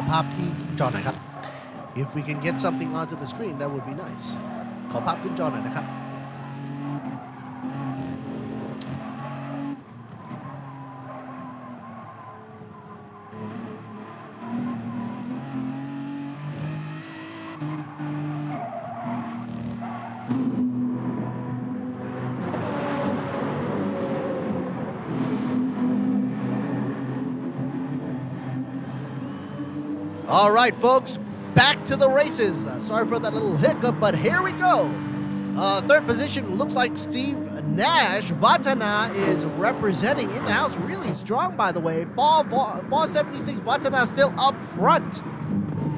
ภาพที่จอหน่อยครับ If we can get something onto the screen that would be nice ขอภาพขึ้นจอหน่อยนะครับ All right, folks, back to the races. Sorry for that little hiccup, but here we go. Third position looks like Steve Nash. Vatana is representing in the house, really strong, by the way. Ball 76, Vatana still up front.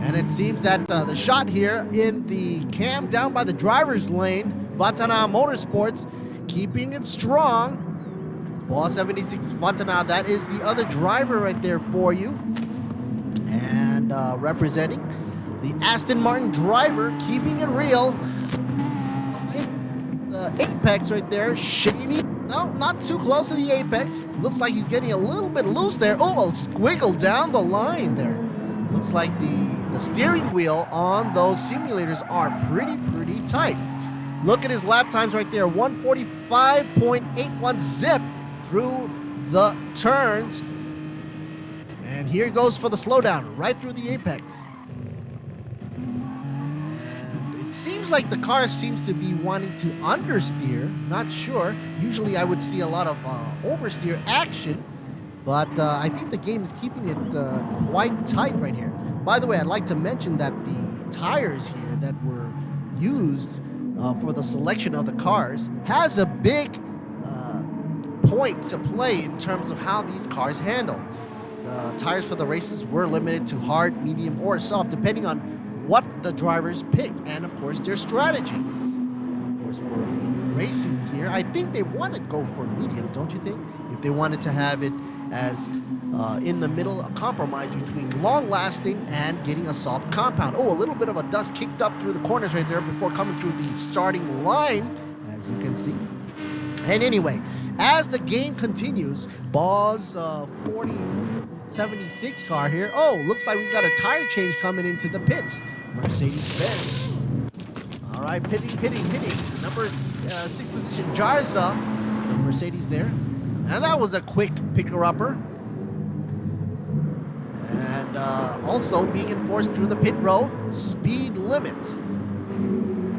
And it seems that the shot here in the cam down by the driver's lane, Vatana Motorsports keeping it strong. Ball 76, Vatana, that is the other driver right there for you. And representing the Aston Martin driver, keeping it real. The apex right there, shady. No, not too close to the apex. Looks like he's getting a little bit loose there. Oh, a squiggle down the line there. Looks like the steering wheel on those simulators are pretty tight. Look at his lap times right there. 145.81 zip through the turns. And here goes for the slowdown, right through the apex. And it seems like the car seems to be wanting to understeer. Not sure. Usually I would see a lot of oversteer action. But I think the game is keeping it quite tight right here. By the way, I'd like to mention that the tires here that were used for the selection of the cars has a big point to play in terms of how these cars handle. The tires for the races were limited to hard, medium, or soft, depending on what the drivers picked, and of course their strategy. And of course for the racing gear, I think they wanted to go for medium, don't you think? If they wanted to have it as in the middle, a compromise between long-lasting and getting a soft compound. Oh, a little bit of a dust kicked up through the corners right there before coming through the starting line, as you can see. And anyway, as the game continues, Ball's 76 car here. Oh, looks like we've got a tire change coming into the pits. Mercedes-Benz. All right, pitting. Number 6 position, Jarza, the Mercedes there. And that was a quick picker-upper. And also being enforced through the pit row, speed limits.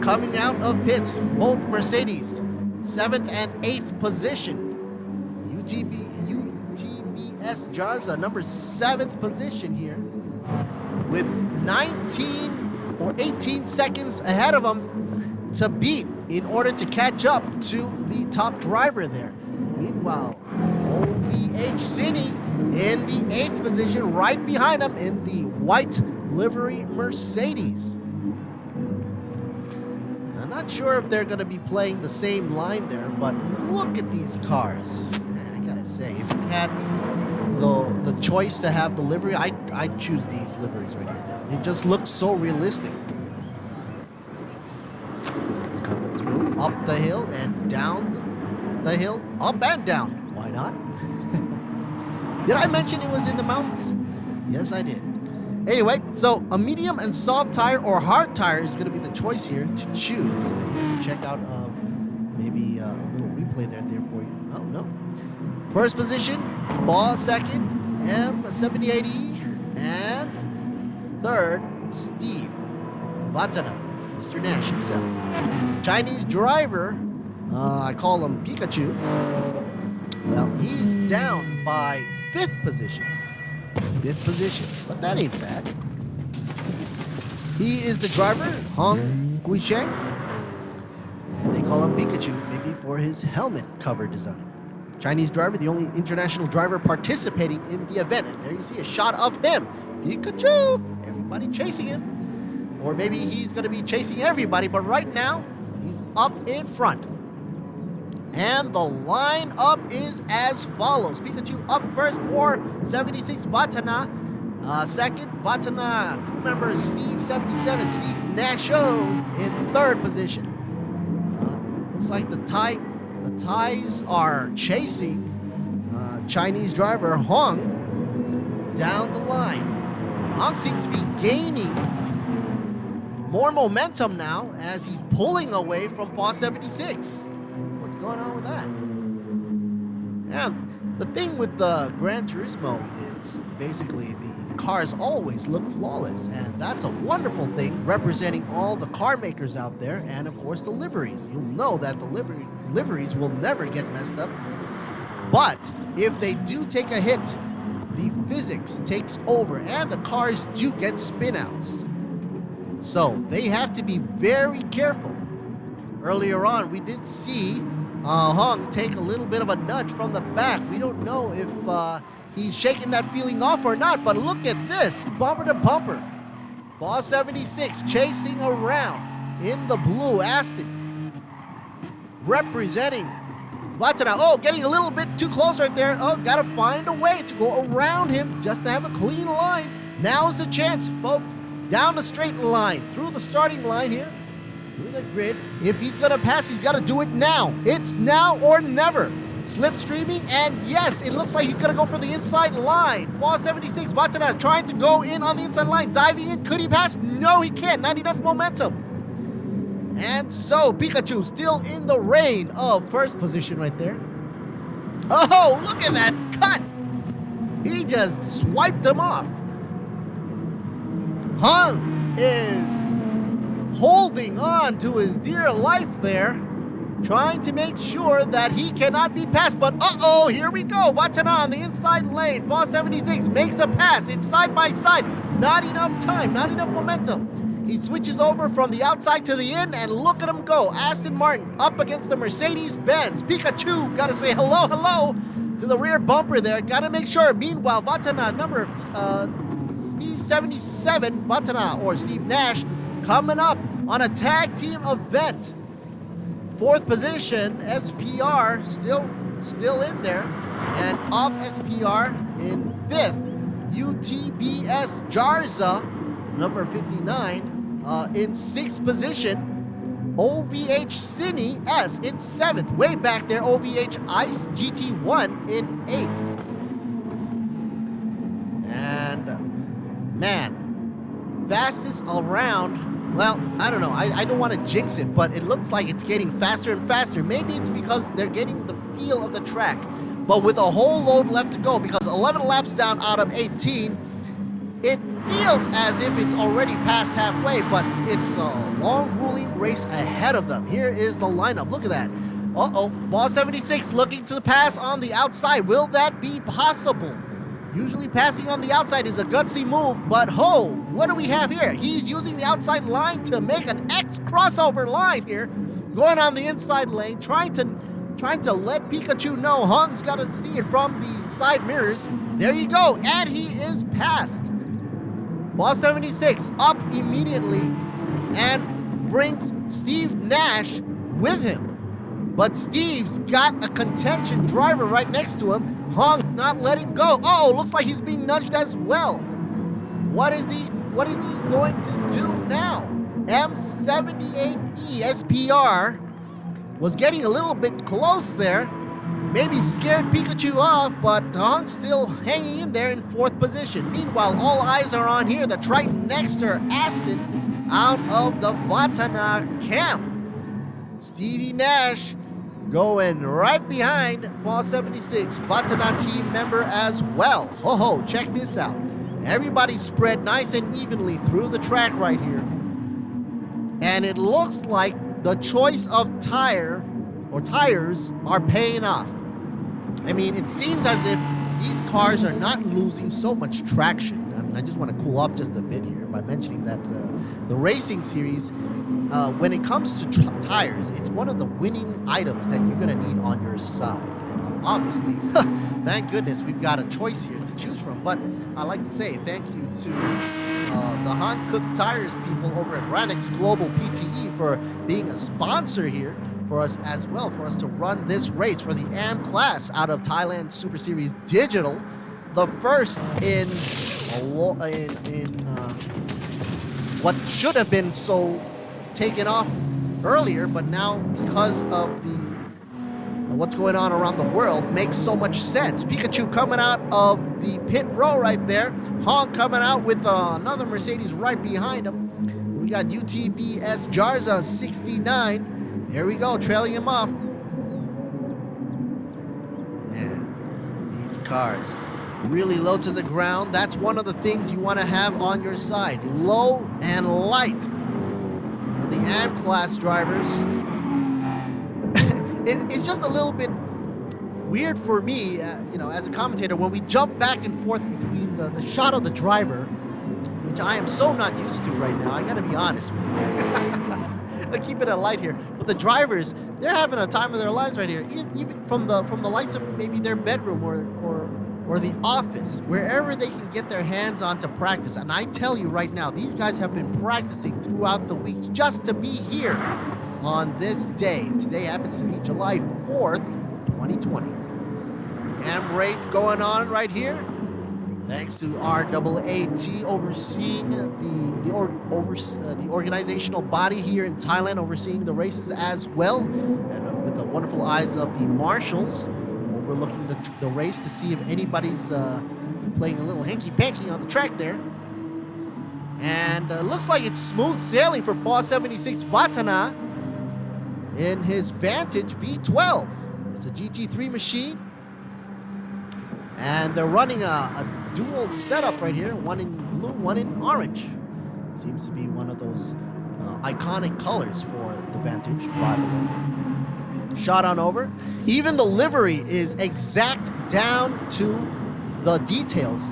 Coming out of pits, both Mercedes, 7th and 8th position. UTBS Jarza, number 7th position here, with 19 or 18 seconds ahead of him to beat in order to catch up to the top driver there. Meanwhile, OVH City in the 8th position, right behind him in the white livery Mercedes. I'm not sure if they're going to be playing the same line there, but look at these cars. I gotta say, if we had the choice to have the livery, I'd choose these liveries right here. It just looks so realistic. Coming through, up the hill and down the hill, up and down. Why not? Did I mention it was in the mountains? Yes, I did. Anyway, so a medium and soft tire or hard tire is going to be the choice here to choose. And you can check out maybe a little replay there for you. Oh, no. First position, Ball second, M7080, and third, Steve Vatana, Mr. Nash himself. Chinese driver, I call him Pikachu. Well, he's down by 5th position. 5th position, but that ain't bad. He is the driver, Hong Guisheng. And they call him Pikachu, maybe for his helmet cover design. Chinese driver, the only international driver participating in the event. And there you see a shot of him. Pikachu! Everybody chasing him. Or maybe he's going to be chasing everybody, but right now, he's up in front. And the lineup is as follows. Pikachu up first for 76, Vatana. Second, Vatana. Crew member Steve 77, Steve Nasho in 3rd position. Looks like the ties are chasing Chinese driver Hong down the line. I Hong seems to be gaining more momentum now as he's pulling away from Boss 76. What's going on with that? And the thing with the Gran Turismo is basically the cars always look flawless, and that's a wonderful thing representing all the car makers out there, and of course the liveries. You'll know that the liveries will never get messed up, but if they do take a hit, the physics takes over and the cars do get spinouts. So they have to be very careful. Earlier on, we did see Hung take a little bit of a nudge from the back. We don't know if he's shaking that feeling off or not, but look at this, bumper to bumper. Boss 76 chasing around in the blue Aston, representing Watana. Oh, getting a little bit too close right there. Oh, gotta find a way to go around him just to have a clean line. Now's the chance, folks. Down the straight line, through the starting line here, through the grid. If he's gonna pass, he's gotta do it now. It's now or never. Slipstreaming, and yes, it looks like he's gonna go for the inside line. Boss 76, Watana trying to go in on the inside line, diving in. Could he pass? No, he can't. Not enough momentum. And so Pikachu still in the reign of first position right there. Oh, look at that cut. He just swiped him off. Hung is holding on to his dear life there, trying to make sure that he cannot be passed. But uh-oh, here we go. Watana on the inside lane. Boss 76 makes a pass. It's side by side. Not enough time, not enough momentum. He switches over from the outside to the in, and look at him go. Aston Martin up against the Mercedes-Benz. Pikachu, gotta say hello, hello to the rear bumper there. Gotta make sure. Meanwhile, Watana, number Steve 77, Watana, or Steve Nash, coming up on a tag team event. Fourth position, SPR, still in there. And off SPR in fifth, UTBS Jarza, number 59, in sixth position. OVH Cine S in seventh. Way back there, OVH Ice GT1 in eighth. And man, fastest around. Well, I don't know. I don't want to jinx it, but it looks like it's getting faster and faster. Maybe it's because they're getting the feel of the track. But with a whole load left to go, because 11 laps down out of 18, it feels as if it's already past halfway, but it's a long, grueling race ahead of them. Here is the lineup. Look at that. Uh-oh. Boss 76 looking to pass on the outside. Will that be possible? Usually passing on the outside is a gutsy move, but what do we have here? He's using the outside line to make an X crossover line here. Going on the inside lane, trying to let Pikachu know Hung's got to see it from the side mirrors. There you go, and he is passed. Boss 76 up immediately and brings Steve Nash with him. But Steve's got a contention driver right next to him. Hung's not letting go. Oh, looks like he's being nudged as well. What is he going to do now? M78E SPR was getting a little bit close there. Maybe scared Pikachu off, but Hung's still hanging in there in fourth position. Meanwhile, all eyes are on here. The Triton next to her, Aston, out of the Watana camp. Stevie Nash going right behind Boss 76, Watana team member as well. Ho, check this out. Everybody spread nice and evenly through the track right here. And it looks like the choice of tires are paying off. I mean, it seems as if these cars are not losing so much traction. I mean, I just want to cool off just a bit here by mentioning that the racing series, when it comes to tires, it's one of the winning items that you're going to need on your side. And obviously, thank goodness we've got a choice here to choose from. But I'd like to say thank you to the Han-Cook Tires people over at Ranix Global PTE for being a sponsor here for us as well, for us to run this race for the AM class out of Thailand Super Series Digital, the first in what should have been taken off earlier, but now because of the what's going on around the world makes so much sense. Pikachu coming out of the pit row right there. Hong coming out with another Mercedes right behind him. We got UTBS Jarza 69. There we go, trailing him off. Man, these cars really low to the ground. That's one of the things you want to have on your side. Low and light. For the AM class drivers, it's just a little bit weird for me, as a commentator, when we jump back and forth between the shot of the driver, which I am so not used to right now. I gotta be honest with you. I keep it a light here, but the drivers, they're having a time of their lives right here, even from the lights of maybe their bedroom or the office, wherever they can get their hands on to practice. And I tell you right now, these guys have been practicing throughout the weeks just to be here on this day. Today happens to be July 4th, 2020. AM race going on right here. Thanks to RAAT overseeing the organizational body here in Thailand, overseeing the races as well, and with the wonderful eyes of the marshals overlooking the race to see if anybody's playing a little hanky-panky on the track there. And looks like it's smooth sailing for Paul 76 Vatana in his Vantage V12. It's a GT3 machine. And they're running a dual setup right here, one in blue, one in orange. Seems to be one of those iconic colors for the Vantage, by the way. Shot on over. Even the livery is exact down to the details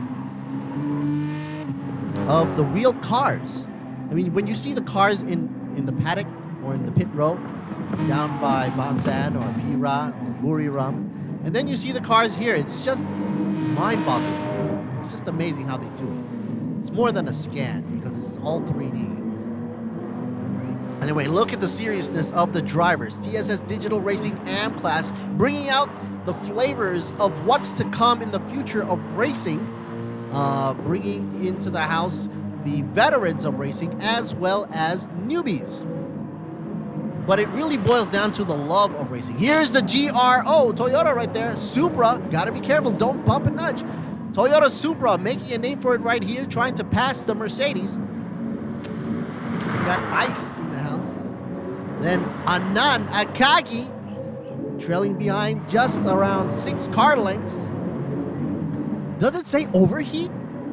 of the real cars. I mean, when you see the cars in the paddock or in the pit row, down by Bansan or Pira or Buriram, and then you see the cars here, it's just mind-boggling. It's just amazing how they do it. It's more than a scan because it's all 3D. Anyway, look at the seriousness of the drivers. TSS Digital Racing AM class bringing out the flavors of what's to come in the future of racing, bringing into the house the veterans of racing as well as newbies. But it really boils down to the love of racing. Here's the GRO, Toyota right there. Supra, gotta be careful, don't bump and nudge. Toyota Supra making a name for it right here, trying to pass the Mercedes. We got Ice in the house. Then Anand Akagi trailing behind just around 6 car lengths. Does it say overheat?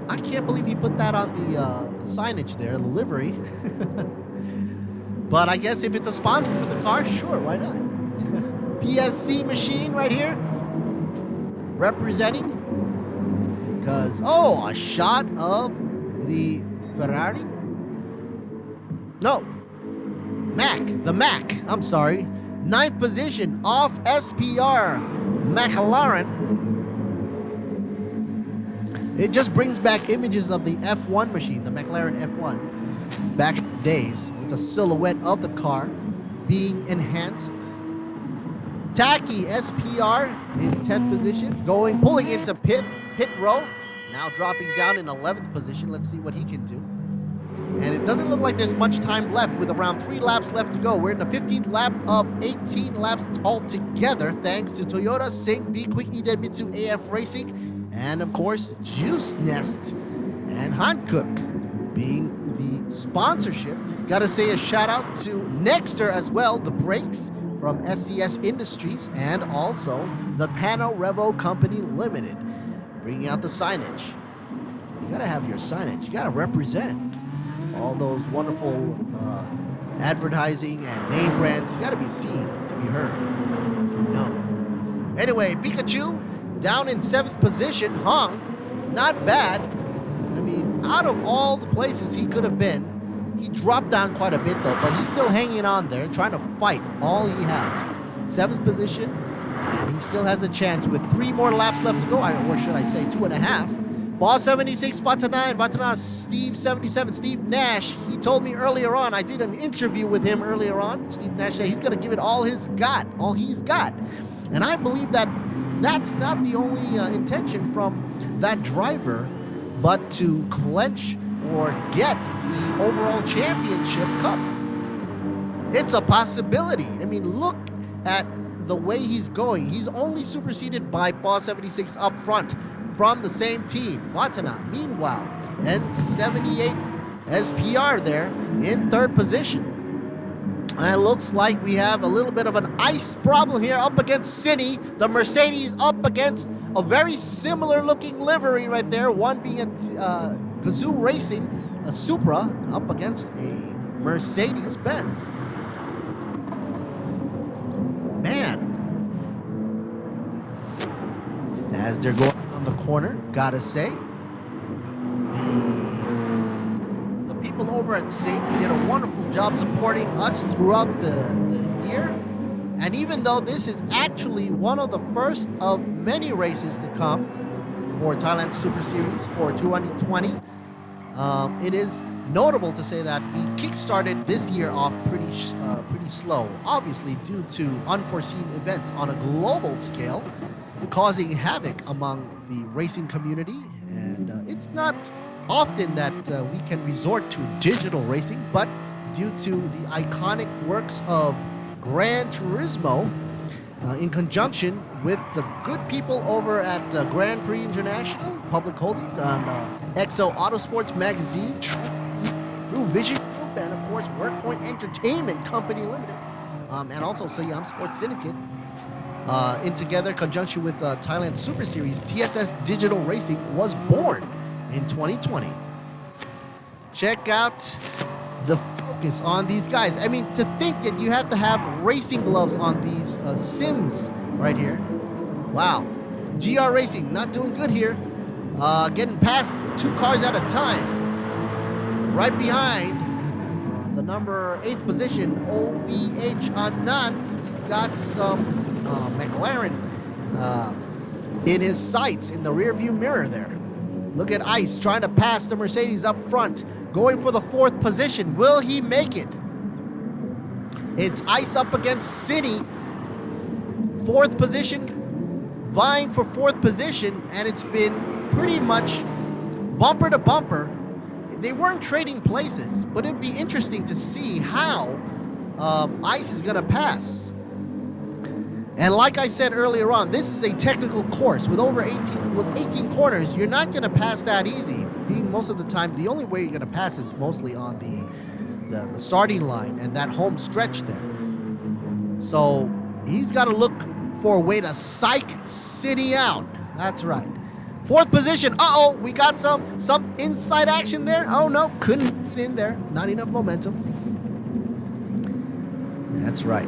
I can't believe he put that on the signage there, the livery. But I guess if it's a sponsor for the car, sure, why not? PSC machine right here, representing. Because, a shot of the Ferrari? No, the Mac, I'm sorry. 9th position off SPR, McLaren. It just brings back images of the F1 machine, the McLaren F1, back in the days, with a silhouette of the car being enhanced. Taki SPR in 10th position, pulling into pit row, now dropping down in 11th position. Let's see what he can do. And it doesn't look like there's much time left with around 3 laps left to go. We're in the 15th lap of 18 laps altogether, thanks to Toyota, Sync, Be Quick, Idemitsu, AF Racing, and of course, Juice Nest and Hankook being the sponsorship. Gotta say a shout out to Nexter as well, the brakes from SCS Industries, and also the Pano Revo Company Limited, bringing out the signage. You gotta have your signage. You gotta represent all those wonderful advertising and name brands. You gotta be seen to be heard, to be known. Anyway, Pikachu down in 7th position. Hong, not bad. I mean, out of all the places he could have been, he dropped down quite a bit though, but he's still hanging on there, trying to fight all he has. 7th position, and he still has a chance with 3 more laps left to go, or should I say 2.5. Ball 76, Vatana, Steve 77, Steve Nash. He told me earlier on, I did an interview with him earlier on. Steve Nash said he's going to give it all he's got. And I believe that that's not the only intention from that driver, but to clinch or get the overall championship cup. It's a possibility. I mean, look at the way he's going, he's only superseded by Ball 76 up front from the same team. Vatana, meanwhile, N78 SPR there in third position. And it looks like we have a little bit of an ice problem here up against City. The Mercedes up against a very similar looking livery right there. One being a Gazoo Racing, a Supra, up against a Mercedes-Benz. Man. As they're going on the corner, gotta say, the people over at Sync did a wonderful job supporting us throughout the year. And even though this is actually one of the first of many races to come for Thailand Super Series for 2020, it is notable to say that we kickstarted this year off pretty slow, obviously due to unforeseen events on a global scale, causing havoc among the racing community. And it's not often that we can resort to digital racing, but due to the iconic works of Gran Turismo, in conjunction with the good people over at Grand Prix International Public Holdings on Exo Autosports Magazine, True Vision Group, and of course WorkPoint Entertainment Company Limited, and also Siam Sports Syndicate, in together conjunction with Thailand Super Series, TSS Digital Racing was born in 2020. Check out the focus on these guys. I mean, to think that you have to have racing gloves on these sims right here. Wow. GR Racing not doing good here. Getting past 2 cars at a time. Right behind the number 8th position, OVH Anand. He's got some McLaren in his sights in the rear view mirror there. Look at Ice trying to pass the Mercedes up front, going for the 4th position. Will he make it? It's Ice up against City, 4th position, vying for 4th position, and it's been pretty much bumper to bumper. They weren't trading places, but it'd be interesting to see how Ice is going to pass. And like I said earlier on, this is a technical course with 18 corners. You're not going to pass that easy. Being most of the time, the only way you're going to pass is mostly on the starting line and that home stretch there. So he's got to look for a way to psych City out. That's right. 4th position. Uh-oh, we got some inside action there. Oh no, couldn't get in there. Not enough momentum. That's right.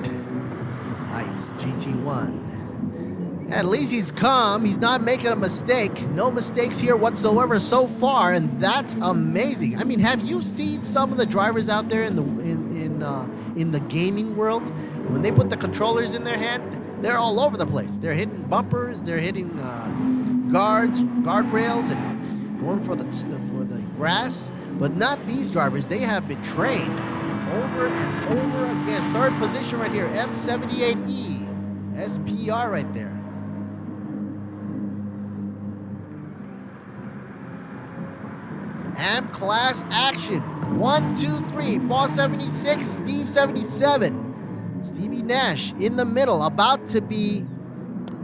Nice, GT1. At least he's calm. He's not making a mistake. No mistakes here whatsoever so far, and that's amazing. I mean, have you seen some of the drivers out there in the gaming world? When they put the controllers in their hand, they're all over the place. They're hitting bumpers. They're hitting guardrails, and going for the grass. But not these drivers. They have been trained over and over again. 3rd position right here, M78E SPR right there. AM class action. 1, 2, 3. Ball 76, Steve 77. Stevie Nash in the middle, about to be.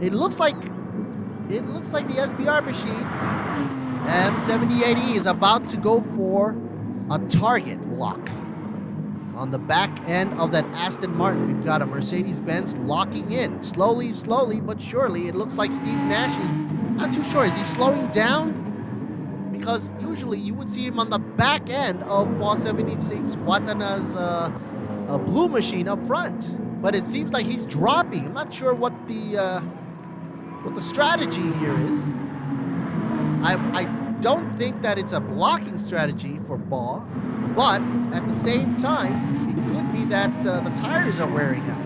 It looks like the SPR machine. M78E is about to go for a target lock. On the back end of that Aston Martin, we've got a Mercedes-Benz locking in. Slowly, but surely. It looks like Steve Nash is not too sure. Is he slowing down? Because usually you would see him on the back end of Ball 76, Watana's blue machine up front. But it seems like he's dropping. I'm not sure what the strategy here is. I don't think that it's a blocking strategy for Ball. But at the same time, it could be that the tires are wearing out.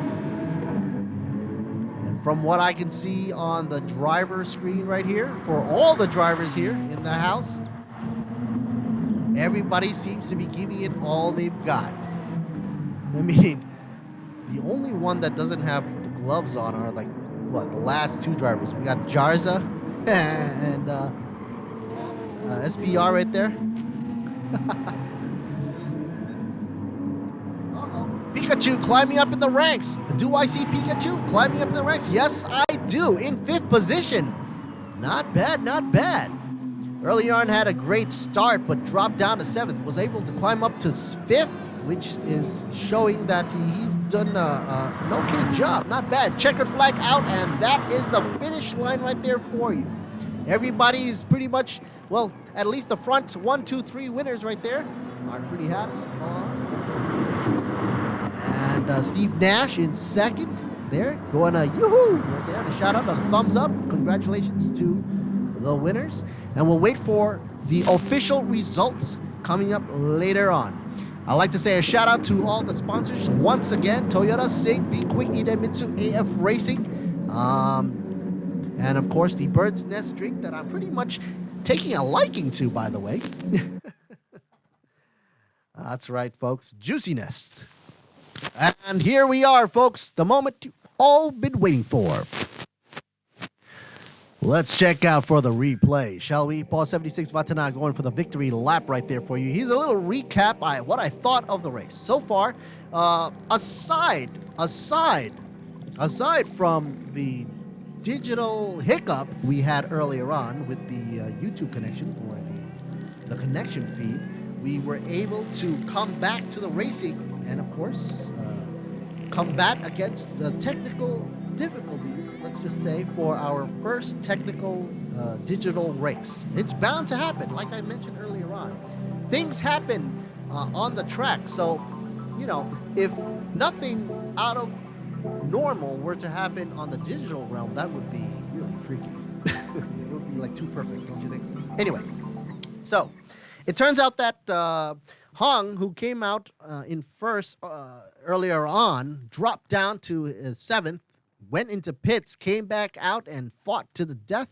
And from what I can see on the driver screen right here, for all the drivers here in the house, everybody seems to be giving it all they've got. I mean, the only one that doesn't have the gloves on are the last 2 drivers. We got Jarza and SPR right there. Be Pikachu climbing up in the ranks. Do I see Pikachu climbing up in the ranks? Yes, I do. In 5th position. Not bad, not bad. Early on had a great start, but dropped down to 7th. Was able to climb up to 5th, which is showing that he's done an okay job. Not bad. Checkered flag out, and that is the finish line right there for you. Everybody is pretty much, well, at least the front 1, 2, 3 winners right there are pretty happy. And Steve Nash in 2nd there, going a yoo-hoo right there. And a shout out, a thumbs up. Congratulations to the winners. And we'll wait for the official results coming up later on. I'd like to say a shout out to all the sponsors once again: Toyota, Sig, Be Quick, Idemitsu, AF Racing, and of course the Bird's Nest drink that I'm pretty much taking a liking to, by the way. That's right, folks. Juicy Nest. And here we are, folks. The moment you've all been waiting for. Let's check out for the replay, shall we? Paul 76 Vatana going for the victory lap right there for you. Here's a little recap on what I thought of the race. So far, aside from the digital hiccup we had earlier on with the YouTube connection or the connection feed, we were able to come back to the racing and, of course, combat against the technical difficulties, let's just say, for our first technical digital race. It's bound to happen, like I mentioned earlier on. Things happen on the track, so, you know, if nothing out of normal were to happen on the digital realm, that would be really freaky. It would be like too perfect, don't you think? Anyway, so it turns out that Hong, who came out in first earlier on, dropped down to 7th, went into pits, came back out, and fought to the death.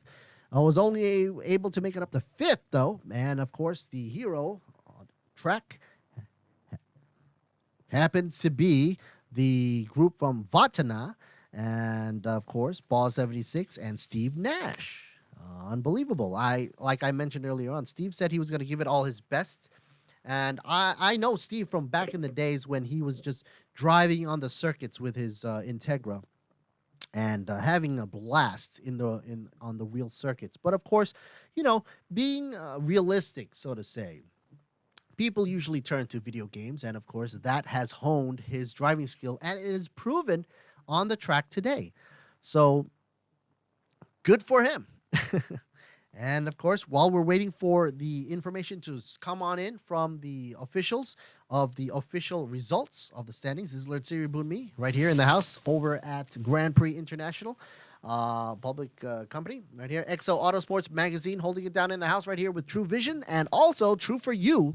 Was only able to make it up to 5th, though. And, of course, the hero on track happens to be the group from Vatana and, of course, Ball 76 and Steve Nash. Unbelievable. Like I mentioned earlier on, Steve said he was going to give it all his best. And I know Steve from back in the days when he was just driving on the circuits with his Integra and having a blast on the real circuits. But of course, you know, being realistic, so to say, people usually turn to video games, and of course, that has honed his driving skill, and it is proven on the track today. So, good for him. And of course, while we're waiting for the information to come on in from the officials of the official results of the standings, this is Lord Siri Bunmi right here in the house over at Grand Prix International public company right here. XO Autosports Magazine holding it down in the house right here with True Vision and also True for You,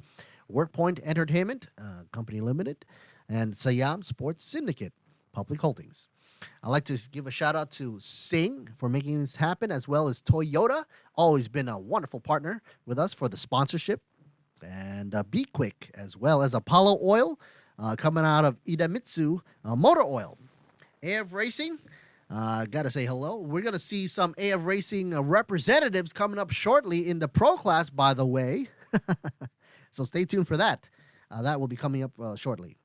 WorkPoint Entertainment Company Limited, and Siam Sports Syndicate Public Holdings. I'd like to give a shout out to Sing for making this happen, as well as Toyota, always been a wonderful partner with us for the sponsorship, and Be Quick, as well as Apollo Oil coming out of Idemitsu Motor Oil. AF Racing, got to say hello. We're going to see some AF Racing representatives coming up shortly in the Pro Class, by the way. So stay tuned for that. That will be coming up shortly.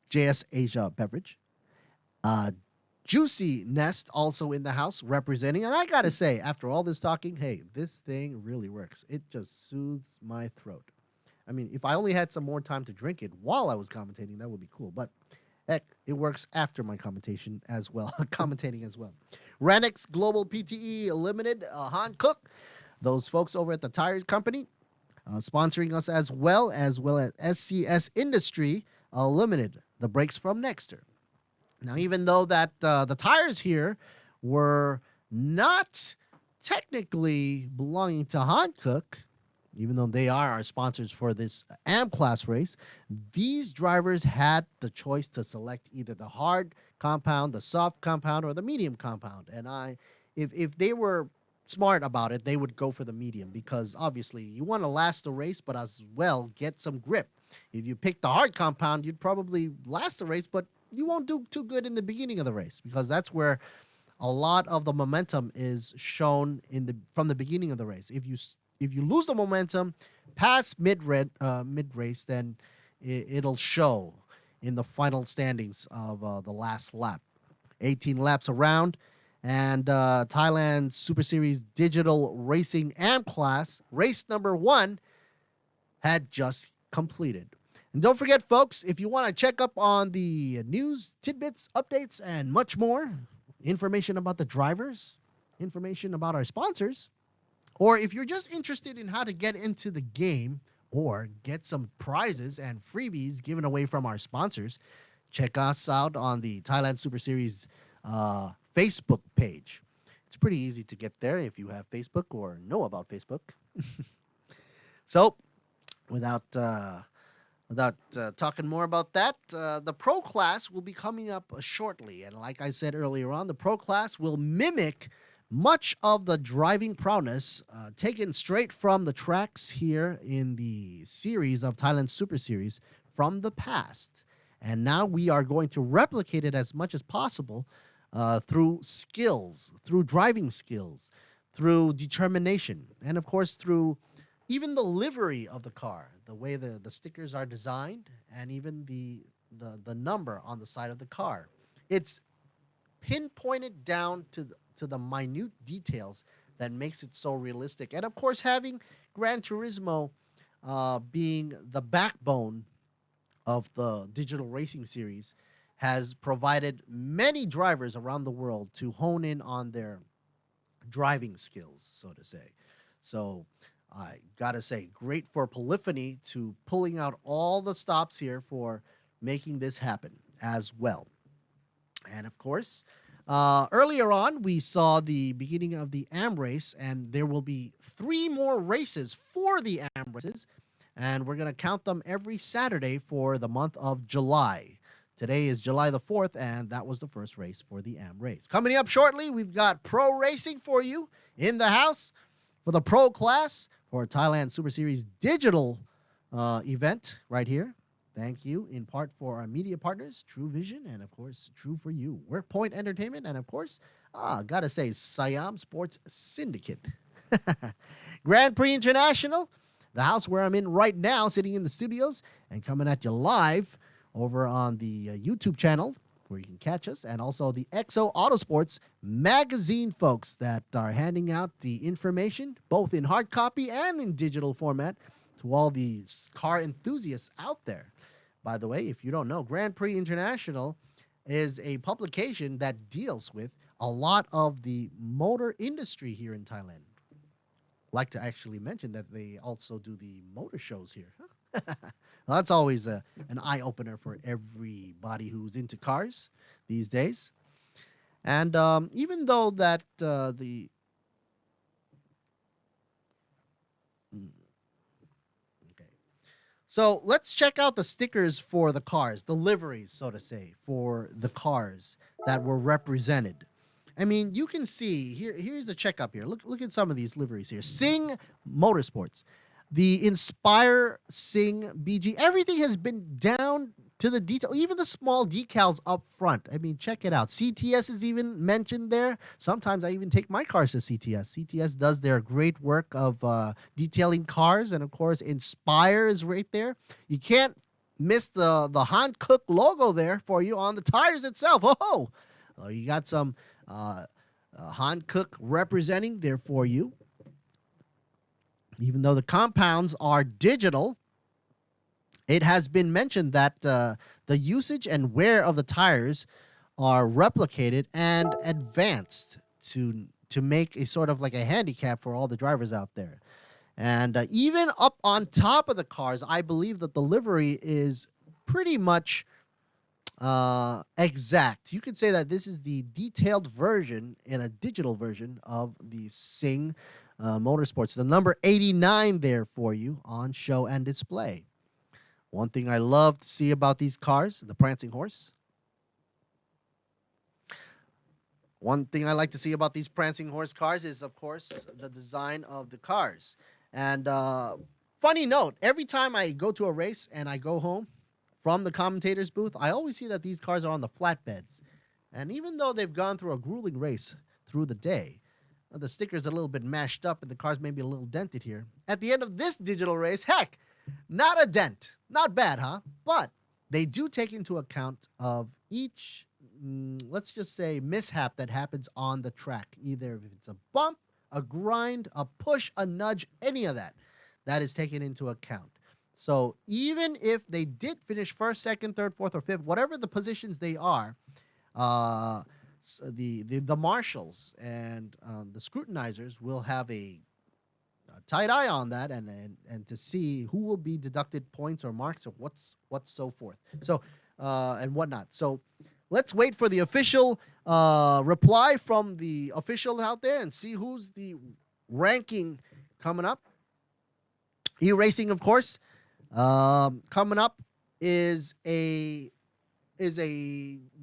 JS Asia Beverage. Juicy Nest also in the house representing. And I got to say, after all this talking, hey, this thing really works. It just soothes my throat. I mean, if I only had some more time to drink it while I was commentating, that would be cool. But heck, it works after my commentation as well, commentating as well. Ranix Global PTE Limited, Han Cook, those folks over at the tire company, sponsoring us as well as SCS Industry Limited, the brakes from Nexter. Now, even though that the tires here were not technically belonging to Hankook, even though they are our sponsors for this AM class race, these drivers had the choice to select either the hard compound, the soft compound, or the medium compound. And if they were smart about it, they would go for the medium because obviously you want to last the race, but as well get some grip. If you pick the hard compound, you'd probably last the race, but you won't do too good in the beginning of the race because that's where a lot of the momentum is shown from the beginning of the race. If you lose the momentum past mid race, then it'll show in the final standings of the last lap. 18 laps around, and Thailand Super Series Digital Racing AM class, race number 1, had just completed. And don't forget, folks, if you want to check up on the news, tidbits, updates, and much more, information about the drivers, information about our sponsors, or if you're just interested in how to get into the game or get some prizes and freebies given away from our sponsors, check us out on the Thailand Super Series Facebook page. It's pretty easy to get there if you have Facebook or know about Facebook. So, without talking more about that, the pro class will be coming up shortly. And like I said earlier on, the pro class will mimic much of the driving prowess taken straight from the tracks here in the series of Thailand Super Series from the past. And now we are going to replicate it as much as possible through skills, through driving skills, through determination, and of course through even the livery of the car, the way the stickers are designed, and even the number on the side of the car. It's pinpointed down to the minute details that makes it so realistic. And of course, having Gran Turismo being the backbone of the digital racing series has provided many drivers around the world to hone in on their driving skills, so to say. So I gotta say, great for Polyphony to pulling out all the stops here for making this happen as well. And of course, earlier on, we saw the beginning of the AM race, and there will be 3 more races for the AM races, and we're going to count them every Saturday for the month of July. Today is July the 4th, and that was the first race for the AM race. Coming up shortly, we've got pro racing for you in the house for the pro class for Thailand Super Series digital event right here. Thank you in part for our media partners, True Vision, and of course, True for You, WorkPoint Entertainment, and of course, gotta say, Siam Sports Syndicate. Grand Prix International, the house where I'm in right now, sitting in the studios, and coming at you live over on the YouTube channel where you can catch us, and also the XO Autosports magazine folks that are handing out the information, both in hard copy and in digital format, to all these car enthusiasts out there. By the way, if you don't know, Grand Prix International is a publication that deals with a lot of the motor industry here in Thailand. Like to actually mention that they also do the motor shows here. Well, that's always an eye-opener for everybody who's into cars these days. And even though that the So let's check out the stickers for the cars, the liveries, so to say, for the cars that were represented. I mean, you can see here's a checkup here. Look at some of these liveries here. Sing Motorsports, the Inspire Sing BG. Everything has been down to the detail, even the small decals up front. I mean, check it out. CTS is even mentioned there. Sometimes I even take my cars to CTS. CTS does their great work of detailing cars, and of course, Inspire is right there. You can't miss the Han Cook logo there for you on the tires itself. Oh, you got some Han Cook representing there for you. Even though the compounds are digital, it has been mentioned that the usage and wear of the tires are replicated and advanced to make a sort of like a handicap for all the drivers out there. And even up on top of the cars, I believe that the livery is pretty much exact. You could say that this is the detailed version in a digital version of the Sing Motorsports. The number 89 there for you on show and display. One thing I love to see about these cars, the prancing horse. One thing I like to see about these prancing horse cars is, of course, the design of the cars. And funny note, every time I go to a race and I go home from the commentator's booth, I always see that these cars are on the flatbeds. And even though they've gone through a grueling race through the day, the sticker's a little bit mashed up and the car's maybe a little dented here. At the end of this digital race, heck, not a dent. Not bad, huh? But they do take into account of each, let's just say, mishap that happens on the track. Either if it's a bump, a grind, a push, a nudge, any of that, that is taken into account. So even if they did finish first, second, third, fourth, or fifth, whatever the positions they are, uh, the marshals and the scrutinizers will have a tight eye on that, and to see who will be deducted points or marks or what's so forth. So and whatnot. So let's wait for the official reply from the official out there and see who's the ranking coming up. E-racing, of course, coming up is a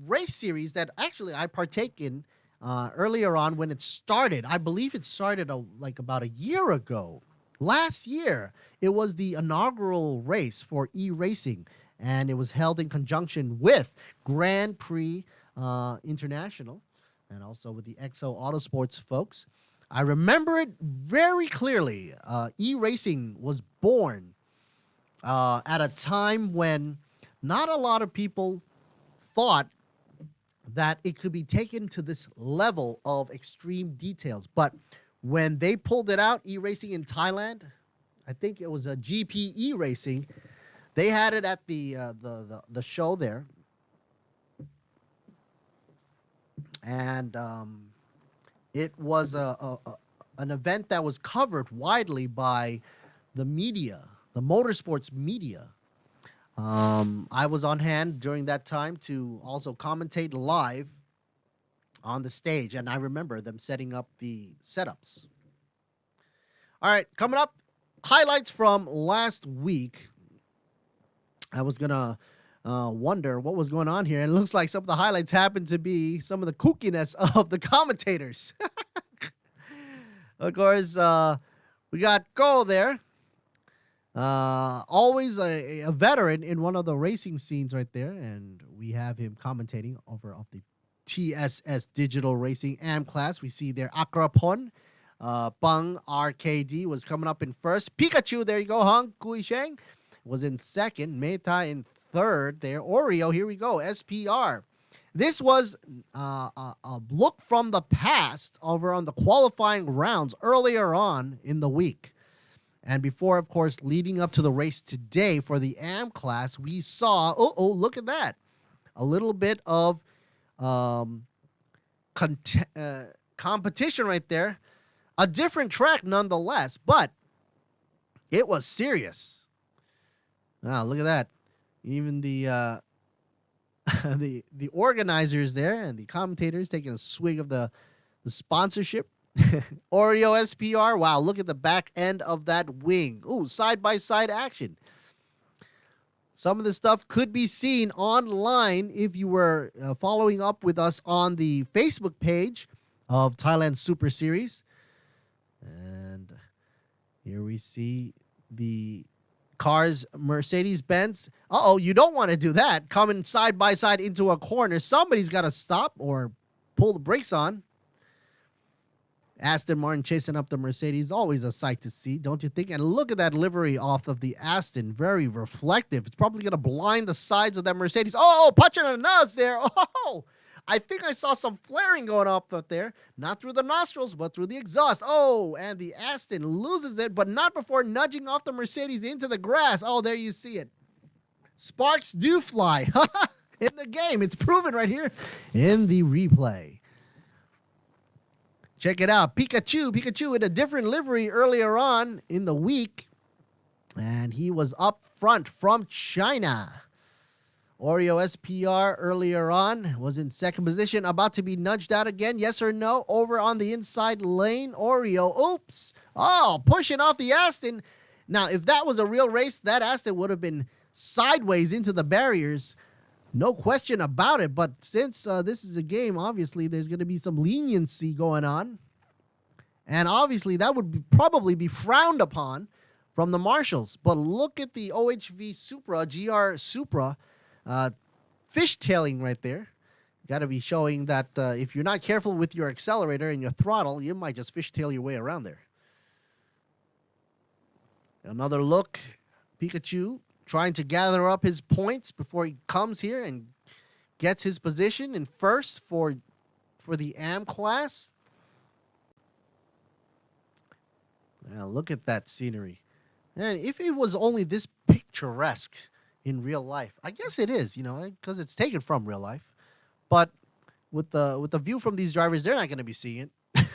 race series that actually I partake in earlier on when it started. I believe it started like about a year ago. Last year, it was the inaugural race for e-racing, and it was held in conjunction with Grand Prix International and also with the XO Autosports folks. I remember it very clearly. E-racing was born at a time when not a lot of people thought that it could be taken to this level of extreme details. But when they pulled it out, e-racing in Thailand, I think it was a GPE racing, they had it at the show there. And it was an event that was covered widely by the media, the motorsports media. I was on hand during that time to also commentate live on the stage, and I remember them setting up the setups. All right, coming up, highlights from last week. I was going to wonder what was going on here, and it looks like some of the highlights happen to be some of the kookiness of the commentators. Of course, we got Go there. Always a veteran in one of the racing scenes right there, and we have him commentating over off the TSS Digital Racing AM class. We see there Akrapon, Bang RKD was coming up in first. Pikachu, there you go, Hung Kui Sheng was in second. Meta in third there. Oreo, here we go, SPR. This was a look from the past over on the qualifying rounds earlier on in the week. And before, of course, leading up to the race today for the AM class, we saw, look at that. A little bit of competition right there. A different track nonetheless, but it was serious. Wow, look at that. Even the the organizers there and the commentators taking a swig of the sponsorship. Oreo SPR. Wow, look at the back end of that wing. Ooh, side-by-side action. Some of this stuff could be seen online if you were following up with us on the Facebook page of Thailand Super Series. And here we see the cars, Mercedes-Benz. You don't want to do that. Coming side-by-side into a corner. Somebody's got to stop or pull the brakes on. Aston Martin chasing up the Mercedes, always a sight to see, don't you think? And look at that livery off of the Aston, very reflective. It's probably going to blind the sides of that Mercedes. Punching a nose there. I think I saw some flaring going up there. Not through the nostrils, but through the exhaust. And the Aston loses it, but not before nudging off the Mercedes into the grass. There you see it. Sparks do fly in the game. It's proven right here in the replay. Check it out. Pikachu in a different livery earlier on in the week. And he was up front from China. Oreo SPR earlier on was in second position. About to be nudged out again. Yes or no? Over on the inside lane. Oreo. Oops. Pushing off the Aston. Now, if that was a real race, that Aston would have been sideways into the barriers. No question about it, but since this is a game, obviously there's going to be some leniency going on. And obviously that would probably be frowned upon from the marshals. But look at the OHV Supra, GR Supra, fishtailing right there. Got to be showing that if you're not careful with your accelerator and your throttle, you might just fishtail your way around there. Another look, Pikachu trying to gather up his points before he comes here and gets his position in first for the AM class. Now look at that scenery. And if it was only this picturesque in real life, I guess it is, because it's taken from real life. But with the view from these drivers, they're not going to be seeing it.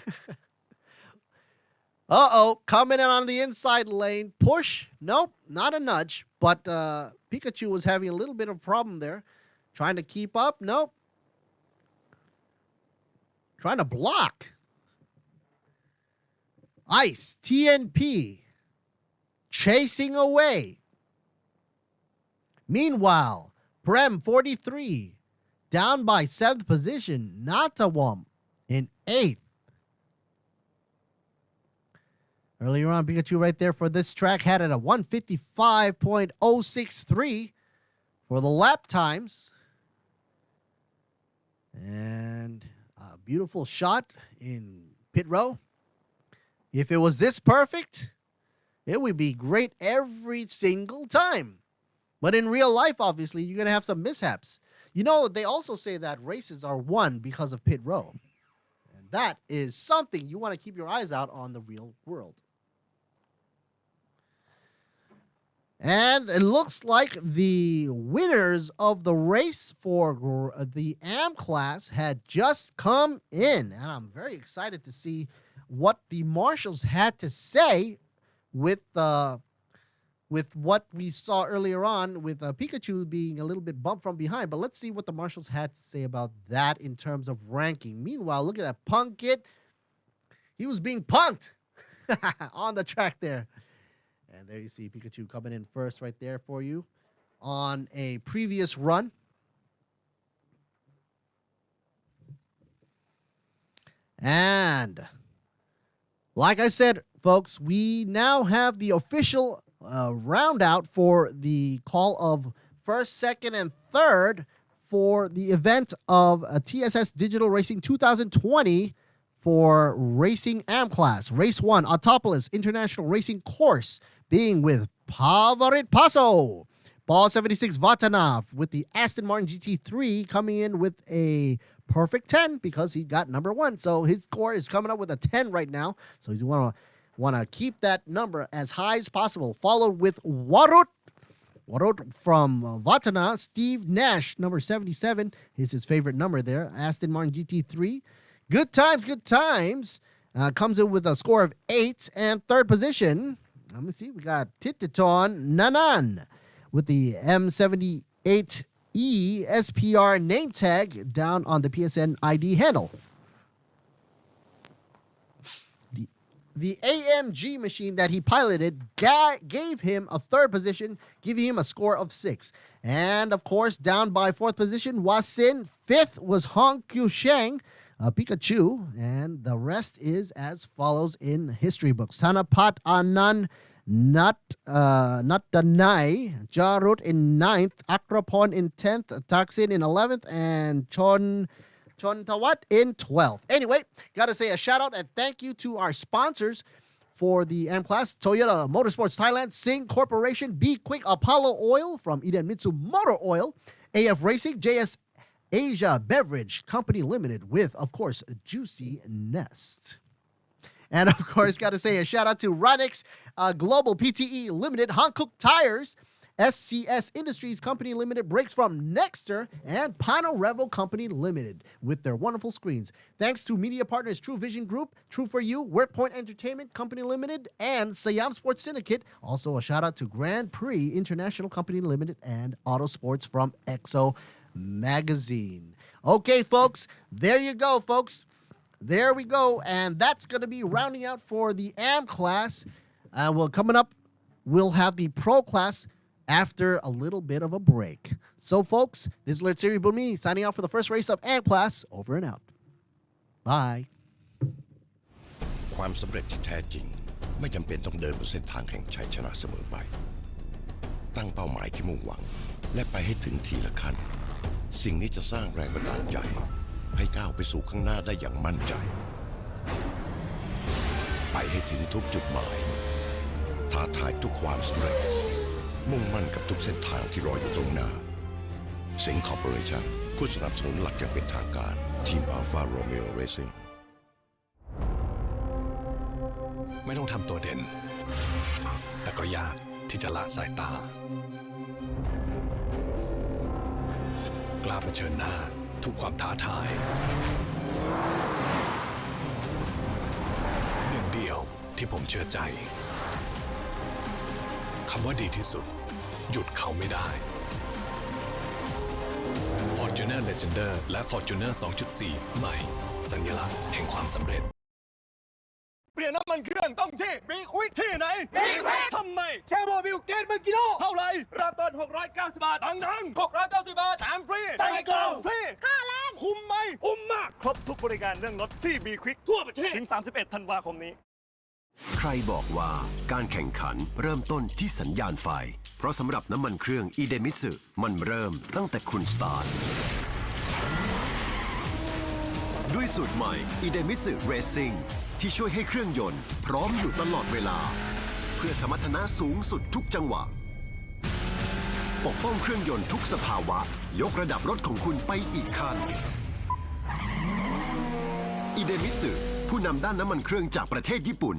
Uh-oh, coming in on the inside lane. Push. Nope, not a nudge. But Pikachu was having a little bit of a problem there. Trying to keep up. Nope. Trying to block. Ice. TNP. Chasing away. Meanwhile, Prem 43. Down by 7th position. Natawam in 8th. Earlier on, Pikachu right there for this track had it a 155.063 for the lap times. And a beautiful shot in pit row. If it was this perfect, it would be great every single time. But in real life, obviously, you're going to have some mishaps. They also say that races are won because of pit row. And that is something you want to keep your eyes out on the real world. And it looks like the winners of the race for the AM class had just come in. And I'm very excited to see what the marshals had to say with what we saw earlier on with Pikachu being a little bit bumped from behind. But let's see what the marshals had to say about that in terms of ranking. Meanwhile, look at that punk kid. He was being punked on the track there. And there you see Pikachu coming in first right there for you on a previous run. And like I said, folks, we now have the official round out for the call of first, second, and third for the event of TSS Digital Racing 2020 for Racing AM Class. Race 1, Autopolis International Racing Course, being with Pavarit Paso. Ball 76 Vatanov with the Aston Martin GT3 coming in with a perfect 10 because he got number 1. So his score is coming up with a 10 right now. So he's want to keep that number as high as possible. Followed with Warut from Vatana. Steve Nash, number 77, is his favorite number there. Aston Martin GT3. Good times. Comes in with a score of 8. And third position, let me see, we got Tititon Nanan with the M78E SPR name tag down on the PSN ID handle. The AMG machine that he piloted gave him a third position, giving him a score of 6. And, of course, down by 4th position, Wasin. 5th was Hong Qiusheng, Pikachu. And the rest is as follows in history books. Thanapat Anand Natdanai, Jarut in 9th, Akrapon in 10th, Taksin in 11th, and Chontawat in 12th. Anyway, got to say a shout out and thank you to our sponsors for the M Class: Toyota Motorsports Thailand, Sing Corporation, Be Quick Apollo Oil from Eden Mitsu Motor Oil, AF Racing, JS Asia Beverage Company Limited with, of course, Juicy Nest. And, of course, got to say a shout out to Ronix Global PTE Limited, Hankook Tires, SCS Industries Company Limited, brakes from Nexter, and Pano Company Limited with their wonderful screens. Thanks to media partners True Vision Group, True For You, WorkPoint Entertainment Company Limited, and Siam Sports Syndicate. Also a shout out to Grand Prix International Company Limited and Auto Sports from Exo Magazine. Okay, folks, there you go, folks. There we go, and that's going to be rounding out for the AM class. Coming up, we'll have the pro class after a little bit of a break. So, folks, this is Lord Siri Bumi signing out for the first race of AM class. Over and out. Bye. ความสำเร็จที่แท้จริงไม่จำเป็นต้องเดินบนเส้นทางแห่งชัยชนะเสมอไปตั้งเป้าหมายที่มุ่งหวังและไปให้ถึงทีละขั้นสิ่งนี้จะสร้างแรงบันดาลใจให้ก้าวไปสู่ข้างหน้าได้อย่างมั่นใจไปให้ถึงทุกจุดหมายท้าทายทุกความสำเร็จ มุ่งมั่นกับทุกเส้นทางที่รออยู่ตรงหน้าสิงห์คอร์ปอเรชั่นผู้สนับสนุนหลักอย่างเป็นทางการทีมอัลฟาโรเมโอเรซิ่งไม่ต้องทำตัวเด่นแต่ก็ยากที่จะละสายตา กล้าเผชิญหน้าทุกความท้าทายหนึ่งเดียวที่ผมเชื่อใจคำว่าดีที่สุดหยุดเขาไม่ได้ Fortuner Legender และ Fortuner 2.4 ใหม่สัญลักษณ์แห่งความสำเร็จเปลี่ยนน้ำมันเครื่องต้องที่บีควิกที่ไหนบีควิกทำไมแชร์โมบิลเกตเป็นกิโลเท่าไหร่เริ่มต้น690 บาททั้ง690 บาทแถมฟรีใส่กล่องฟรีค่าแรงคุ้มไหมคุ้มมากครบทุกบริการเรื่องรถที่บีควิกทั่วประเทศถึง31 ธันวาคมนี้ใครบอกว่าการแข่งขันเริ่มต้นที่สัญญาณไฟเพราะสำหรับน้ำมันเครื่องอีเดมิสึมันเริ่มตั้งแต่คุณสตาร์ทด้วยสูตรใหม่อีเดมิสึเรซิ่งที่ช่วยให้เครื่องยนต์พร้อมอยู่ตลอดเวลาเพื่อสมรรถนะสูงสุดทุกจังหวะปกป้องเครื่องยนต์ทุกสภาวะยกระดับรถของคุณไปอีกขั้นอีเดมิสึผู้นำด้านน้ำมันเครื่องจากประเทศญี่ปุ่น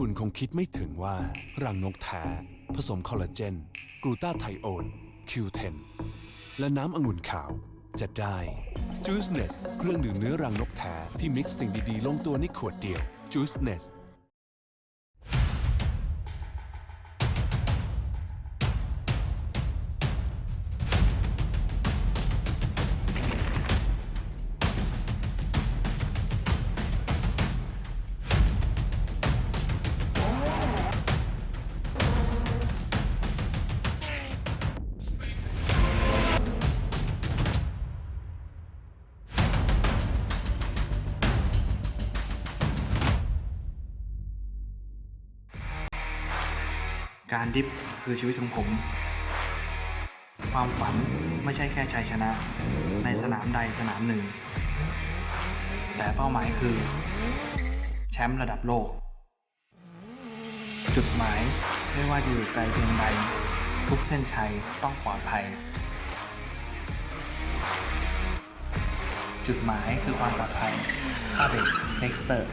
คุณคงคิดไม่ถึงว่ารังนกแท้ผสมคอลลาเจนกลูตาไทโอน Q10 และน้ำองุ่นขาวจะได้ Juiceness เครื่องดื่มเนื้อรังนกแท้ที่มิกซ์สิ่งดีๆลงตัวในขวดเดียว Juicenessการดิฟคือชีวิตของผม ความฝันไม่ใช่แค่ชัยชนะในสนามใดสนามหนึ่ง แต่เป้าหมายคือแชมป์ระดับโลก จุดหมายไม่ว่าจะอยู่ไกลเพียงใดทุกเส้นชัยต้องปลอดภัย จุดหมายคือความปลอดภัยอาเบกเน็กสเตอร์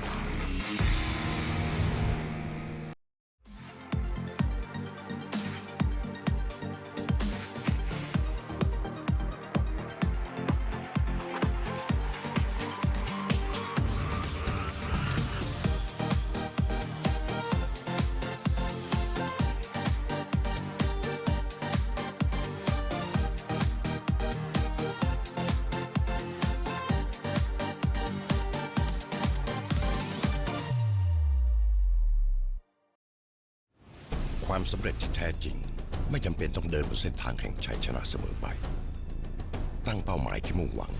ความสำเร็จที่แท้จริงไม่จำเป็นต้องเดินบนเส้นทางแห่งชัยชนะเสมอไปตั้งเป้าหมายที่มุ่งหวัง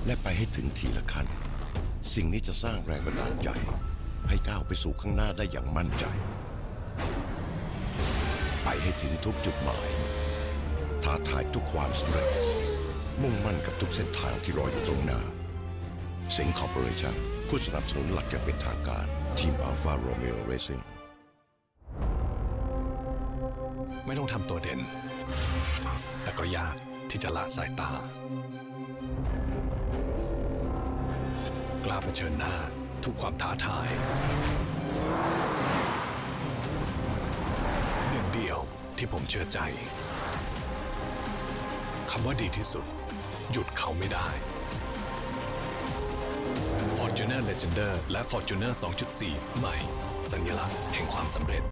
และไปให้ถึงทีละขั้นสิ่งนี้จะสร้างแรงบันดาลใจให้ก้าวไปสู่ข้างหน้าได้อย่างมั่นใจไปให้ถึงทุกจุดหมายท้าทายทุกความสำเร็จมุ่งมั่นกับทุกเส้นทางที่รออยู่ตรงหน้าสิงห์คอร์ปอเรชั่นผู้สนับสนุนหลักอย่างเป็นทางการทีมอัลฟาโรเมโอเรซิ่งไม่ต้องทำตัวเด่นแต่ก็ยากที่จะละสายตา กล้าเผชิญหน้าทุกความท้าทายหนึ่งเดียวที่ผมเชื่อใจคำว่าดีที่สุดหยุดเขาไม่ได้ Fortuner Legender และ Fortuner 2.4 ใหม่สัญลักษณ์แห่งความสำเร็จ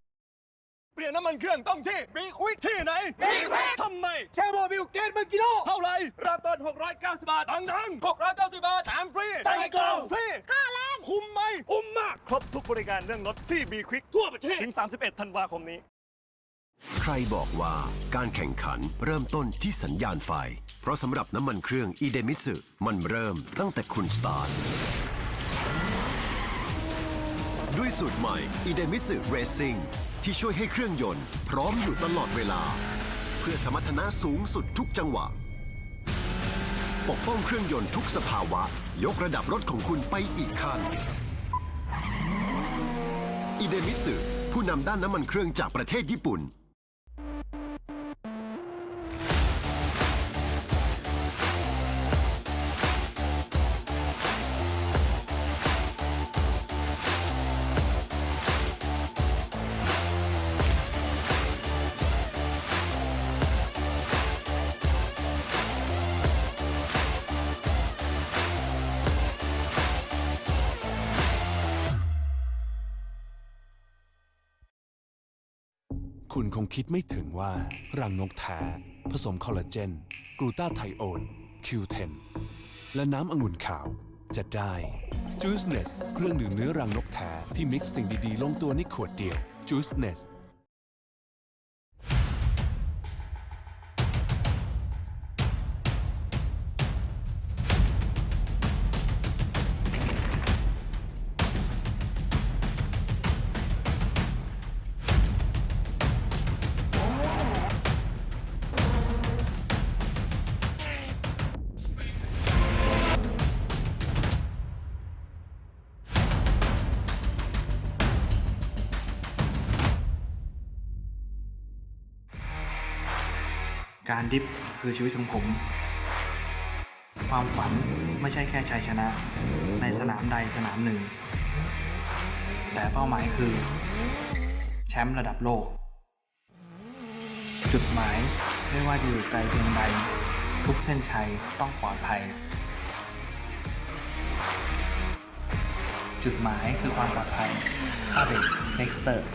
เปลี่ยนน้ำมันเครื่องต้องที่บีควิกที่ไหนบีควิกทำไมแชร์โมบิลเกตเป็นกิโลเท่าไหร่เริ่มต้น690 บาททั้ง690 บาทแถมฟรีใส่กล่องฟรีค่าแรงคุ้มไหมคุ้มมากครบทุกบริการเรื่องรถที่บีควิกทั่วประเทศถึง31 ธันวาคมนี้ ใครบอกว่าการแข่งขันเริ่มต้นที่สัญญาณไฟ เพราะสำหรับน้ำมันเครื่องอีเดมิสึมันเริ่มตั้งแต่คุณสตาร์ทด้วยสูตรใหม่อีเดมิสึเรซิ่งที่ช่วยให้เครื่องยนต์พร้อมอยู่ตลอดเวลา เพื่อสมรรถนะสูงสุดทุกจังหวะปกป้องเครื่องยนต์ทุกสภาวะยกระดับรถของคุณไปอีกขั้นอีเดมิสึผู้นำด้านน้ำมันเครื่องจากประเทศญี่ปุ่นคุณคงคิดไม่ถึงว่ารังนกแท้ผสมคอลลาเจนกลูตาไทโอน Q10 และน้ำองุ่นขาวจะได้ Juiceness เครื่องดื่มเนื้อรังนกแท้ที่มิกซ์สิ่งดีๆลงตัวในขวดเดียว Juicenessการดิฟคือชีวิตของผม ความฝันไม่ใช่แค่ชัยชนะ ในสนามใดสนามหนึ่ง แต่เป้าหมายคือแชมป์ระดับโลก จุดหมายไม่ว่าจะอยู่ไกลเพียงใดทุกเส้นชัยต้องปลอดภัย จุดหมายคือความปลอดภัยอาเบกเน็กสเตอร์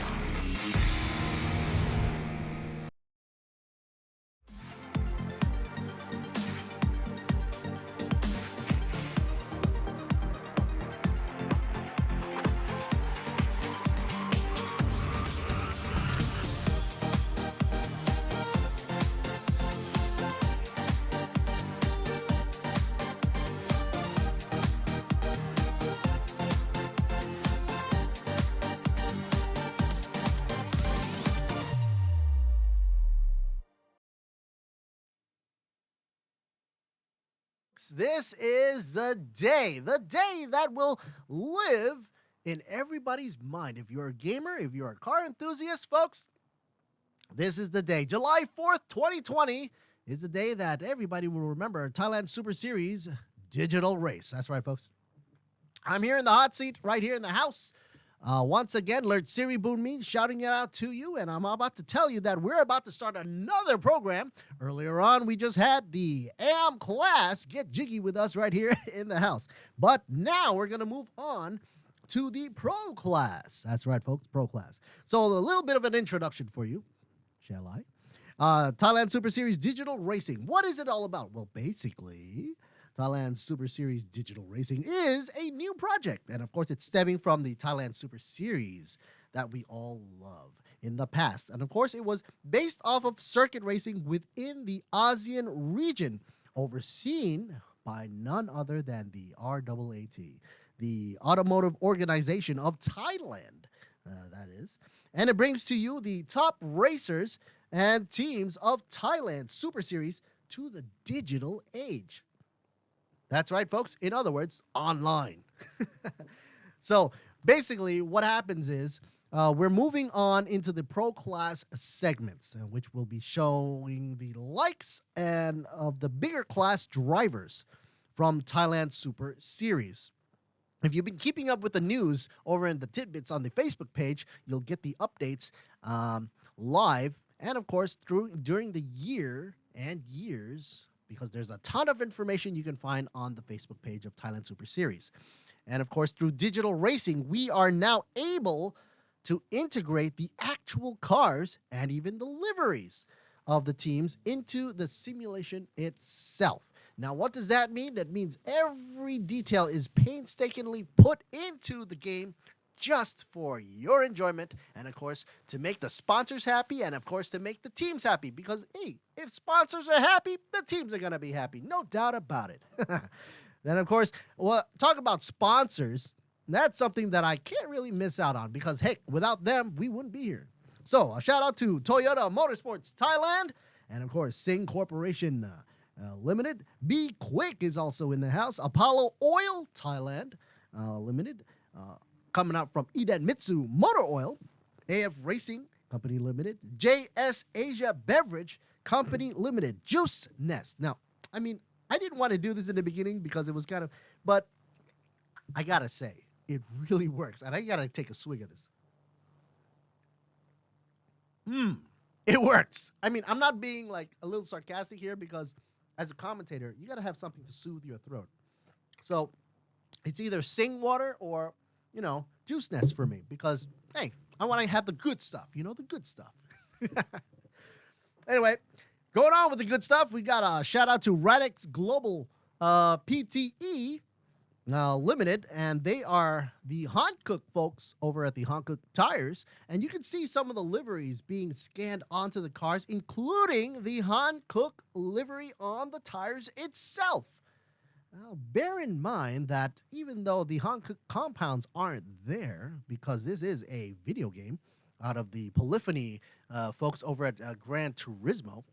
This is the day that will live in everybody's mind. If you're a gamer, if you're a car enthusiast, folks, this is the day. July 4th, 2020 is the day that everybody will remember Thailand Super Series digital race. That's right, folks. I'm here in the hot seat right here in the house. Once again, Lert Siri Me shouting it out to you, and I'm about to tell you that we're about to start another program. Earlier on, we just had the AM class get jiggy with us right here in the house. But now we're going to move on to the pro class. That's right, folks, pro class. So a little bit of an introduction for you, shall I? Thailand Super Series Digital Racing. What is it all about? Well, basically, Thailand Super Series Digital Racing is a new project. And of course, it's stemming from the Thailand Super Series that we all love in the past. And of course, it was based off of circuit racing within the ASEAN region, overseen by none other than the RAAT, the Automotive Organization of Thailand, that is. And it brings to you the top racers and teams of Thailand Super Series to the digital age. That's right, folks. In other words, online. So basically what happens is we're moving on into the pro class segments, which will be showing the likes and of the bigger class drivers from Thailand Super Series. If you've been keeping up with the news over in the tidbits on the Facebook page, you'll get the updates live and, of course, during the year and years, because there's a ton of information you can find on the Facebook page of Thailand Super Series. And of course, through digital racing, we are now able to integrate the actual cars and even the liveries of the teams into the simulation itself. Now, what does that mean? That means every detail is painstakingly put into the game just for your enjoyment, and of course, to make the sponsors happy, and of course, to make the teams happy. Because, hey, if sponsors are happy, the teams are going to be happy. No doubt about it. Then, of course, well, talk about sponsors. That's something that I can't really miss out on because, heck, without them, we wouldn't be here. So, a shout out to Toyota Motorsports Thailand, and of course, Sing Corporation Limited. Be Quick is also in the house. Apollo Oil Thailand Limited. Coming out from Idemitsu Motor Oil. AF Racing Company Limited. JS Asia Beverage Company Limited. Juice Nest. Now, I mean, I didn't want to do this in the beginning because it was kind of, but I gotta say, it really works. And I gotta take a swig of this. It works. I mean, I'm not being like a little sarcastic here because as a commentator, you gotta have something to soothe your throat. So it's either Sing water or, Juice Nest for me because, hey, I want to have the good stuff, the good stuff. Anyway, going on with the good stuff, we got a shout out to Radix Global PTE Limited, and they are the Hankook folks over at the Hankook Tires, and you can see some of the liveries being scanned onto the cars, including the Hankook livery on the tires itself. Now, bear in mind that even though the Hankook compounds aren't there, because this is a video game out of the Polyphony folks over at Gran Turismo,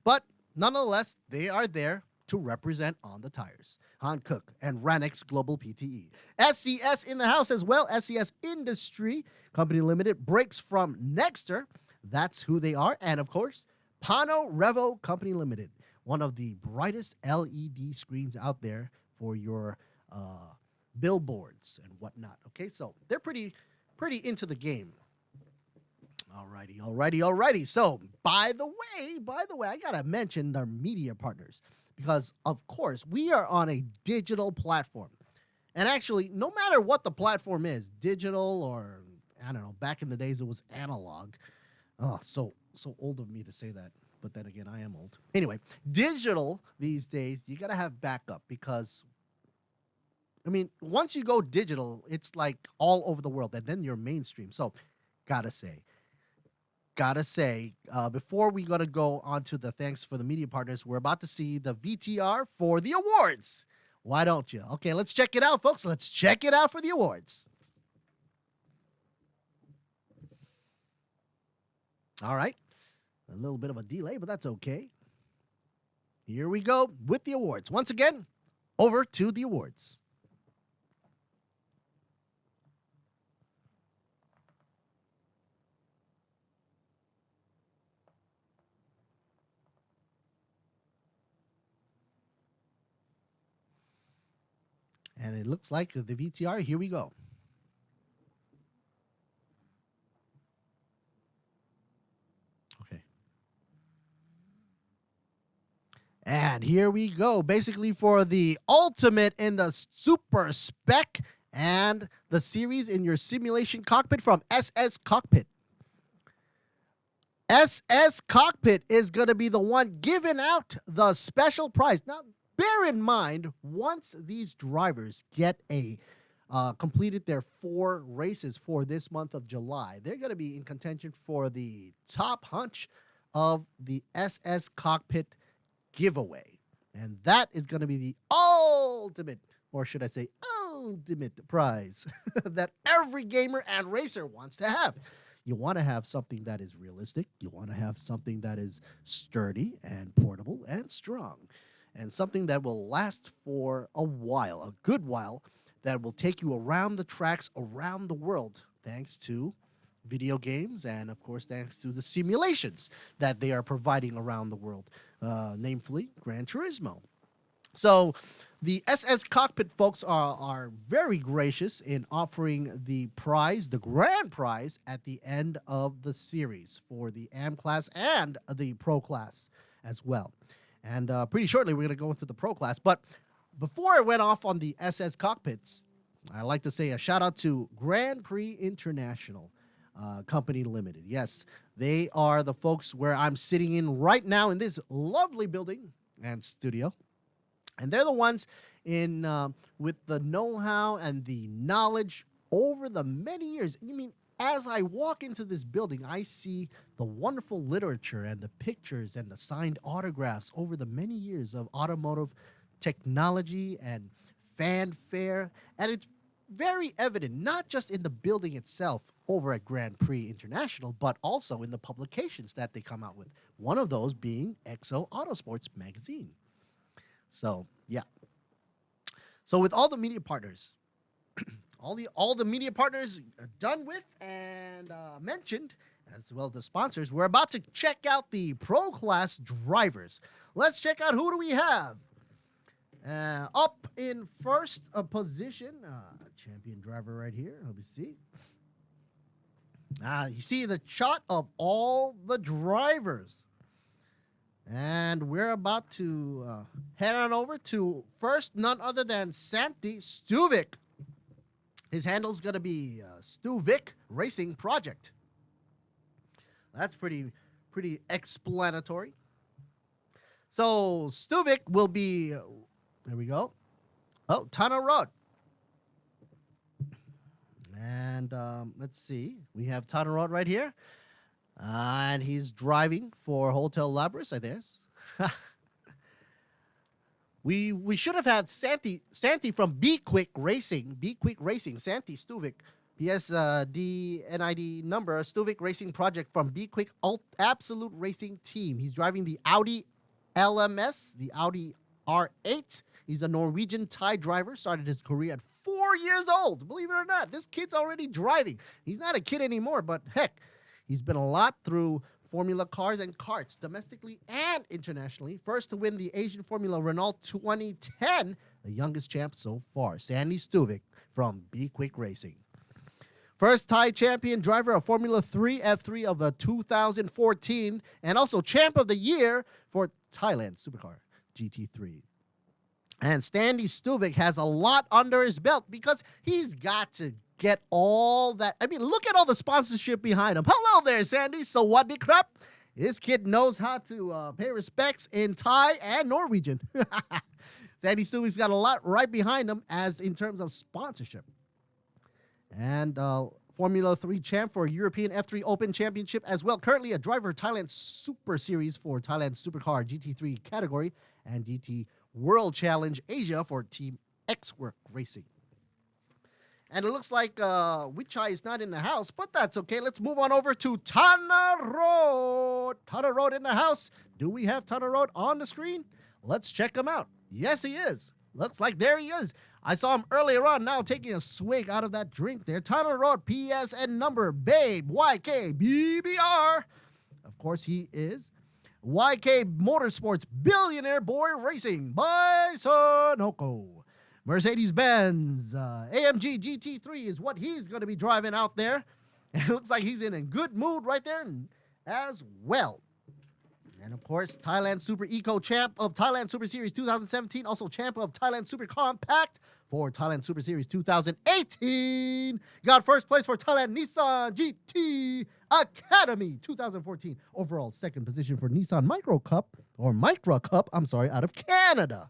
but nonetheless, they are there to represent on the tires. Hankook and Ranix Global PTE. SCS in the house as well. SCS Industry Company Limited. Brakes from Nexter. That's who they are. And of course, Pano Revo Company Limited. One of the brightest LED screens out there for your billboards and whatnot. Okay, so they're pretty into the game. Alrighty. So, by the way, I gotta mention our media partners because, of course, we are on a digital platform. And actually, no matter what the platform is, digital or, I don't know, back in the days it was analog. Oh, so old of me to say that. But then again, I am old. Anyway, digital these days, you got to have backup because, I mean, once you go digital, it's like all over the world and then you're mainstream. So, gotta say, before we got to go on to the thanks for the media partners, we're about to see the VTR for the awards. Why don't you? Okay, let's check it out, folks. Let's check it out for the awards. All right. A little bit of a delay, but that's okay. Here we go with the awards. Once again, over to the awards. And it looks like the VTR. Here we go. Okay. And here we go. Basically for the ultimate in the super spec and the series in your simulation cockpit from SS Cockpit. SS Cockpit is going to be the one giving out the special prize. Now, bear in mind, once these drivers get completed their 4 races for this month of July, they're going to be in contention for the top hunch of the SS Cockpit giveaway. And that is going to be the ultimate, or should I say ultimate prize that every gamer and racer wants to have. You want to have something that is realistic. You want to have something that is sturdy and portable and strong. And something that will last for a while, a good while, that will take you around the tracks around the world, thanks to video games and, of course, thanks to the simulations that they are providing around the world, namely Gran Turismo. So the SS Cockpit folks are very gracious in offering the prize, the grand prize, at the end of the series for the AM class and the Pro class as well. And pretty shortly, we're going to go into the Pro class. But before I went off on the SS Cockpits, I'd like to say a shout out to Grand Prix International Company Limited. Yes, they are the folks where I'm sitting in right now in this lovely building and studio. And they're the ones in with the know-how and the knowledge over the many years, you mean, as I walk into this building, I see the wonderful literature and the pictures and the signed autographs over the many years of automotive technology and fanfare. And it's very evident, not just in the building itself over at Grand Prix International, but also in the publications that they come out with. One of those being Exo Autosports magazine. So, yeah. So with all the media partners, all the media partners done with and mentioned, as well as the sponsors, we're about to check out the Pro Class drivers. Let's check out who do we have. Up in first position, champion driver right here. Let me see. You see the shot of all the drivers. And we're about to head on over to first, none other than Santi Stuvik. His handle's going to be Stuvik Racing Project. That's pretty explanatory. So Stuvik will be, there we go. Oh, Tunnel Road. And let's see. We have Tunnel Road right here. And he's driving for Hotel Labris, I guess. We should have had Santi from Be Quick Racing. Santi Stuvik. He has the NID number, Stuvik Racing Project from Be Quick Absolute Racing Team. He's driving the Audi LMS, the Audi R8. He's a Norwegian Thai driver. Started his career at 4 years old. Believe it or not, this kid's already driving. He's not a kid anymore, but heck, he's been a lot through Formula cars and karts, domestically and internationally. First to win the Asian Formula Renault 2010, the youngest champ so far, Sandy Stuvik from Be Quick Racing. First Thai champion driver of Formula 3 F3 of 2014, and also champ of the year for Thailand Supercar GT3. And Sandy Stuvik has a lot under his belt because he's got to get all that. I mean, look at all the sponsorship behind him. Hello there, Sandy. So what the crap? This kid knows how to pay respects in Thai and Norwegian. Sandy Stuvik's got a lot right behind him as in terms of sponsorship. And Formula 3 champ for European F3 Open Championship as well. Currently a driver Thailand Super Series for Thailand Supercar GT3 category and GT World Challenge Asia for Team X-Work Racing. And it looks like Wichai is not in the house, but that's okay. Let's move on over to Tana Road. Tana Road in the house. Do we have Tana Road on the screen? Let's check him out. Yes, he is. Looks like there he is. I saw him earlier on, now taking a swig out of that drink there. Tana Road, PSN number, Babe, YK, BBR. Of course, he is YK Motorsports Billionaire Boy Racing by Sonoko. Mercedes-Benz AMG GT3 is what he's going to be driving out there. And it looks like he's in a good mood right there as well. And, of course, Thailand Super Eco Champ of Thailand Super Series 2017. Also champ of Thailand Super Compact for Thailand Super Series 2018. Got first place for Thailand Nissan GT Academy 2014. Overall second position for Nissan Micra Cup, out of Canada.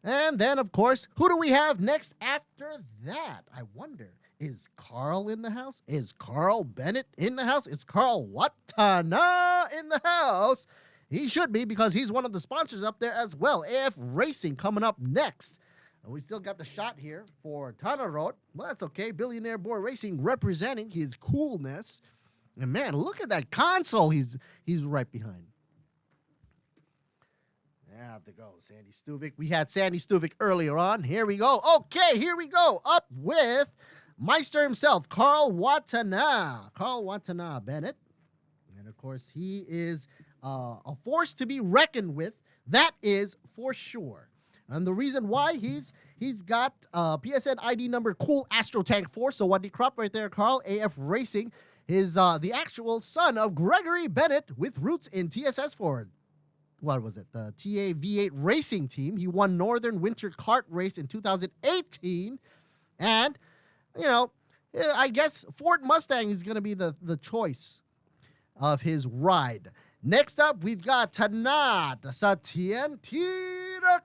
And then, of course, who do we have next after that? I wonder, is Carl in the house? Is Carl Bennett in the house? Is Carl Watana in the house? He should be because he's one of the sponsors up there as well. AF Racing coming up next. And we still got the shot here for Tana Road. Well, that's okay. Billionaire Boy Racing representing his coolness. And, man, look at that console he's right behind. There they go, Sandy Stuvik. We had Sandy Stuvik earlier on. Here we go. Okay, here we go. Up with Meister himself, Carl Watana. Carl Watana Bennett. And, of course, he is a force to be reckoned with. That is for sure. And the reason why he's got PSN ID number Cool Astro Tank 4. So what the crop right there, Carl. AF Racing is the actual son of Gregory Bennett with roots in TSS Ford. What was it? The TA V8 racing team. He won Northern Winter Kart Race in 2018. And, you know, I guess Ford Mustang is going to be the choice of his ride. Next up, we've got Tanat Satien Tirakun.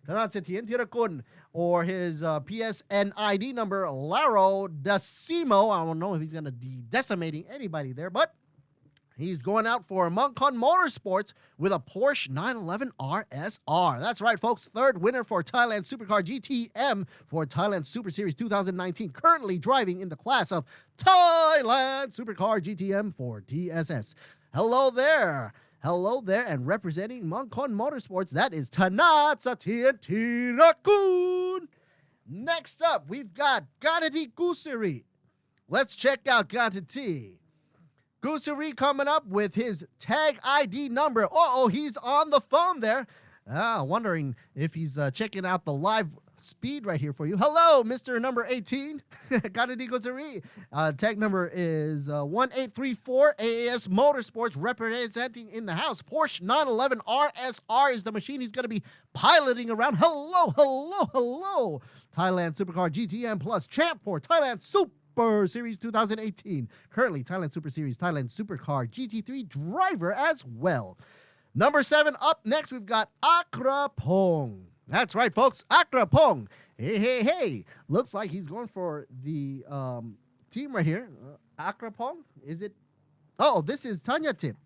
Tanat Satien Tirakun. or his PSN ID number, Laro Decimo. I don't know if he's going to be decimating anybody there, but he's going out for Moncon Motorsports with a Porsche 911 RSR. That's right, folks. Third winner for Thailand Supercar GTM for Thailand Super Series 2019. Currently driving in the class of Thailand Supercar GTM for TSS. Hello there. Hello there, and representing Moncon Motorsports, that is Tanatsa TNT Raccoon. Next up, we've got Ganati Kusiri. Let's check out Ganati. Kusiri coming up with his tag ID number. Uh-oh, he's on the phone there. Wondering if he's checking out the live speed right here for you. Hello, Mr. number 18. Ganati Kusiri. Tag number is 1834 AAS Motorsports, representing in the house. Porsche 911 RSR is the machine he's going to be piloting around. Hello, hello, hello. Thailand Supercar GTM Plus champ for Thailand Super Series 2018. Currently, Thailand Super Series, Thailand Supercar GT3 driver as well. Number 7 up next, we've got Akrapong. That's right, folks. Akrapong. Hey, hey, hey. Looks like he's going for the team right here. Akrapong? Is it? Oh, this is Tanya Tip.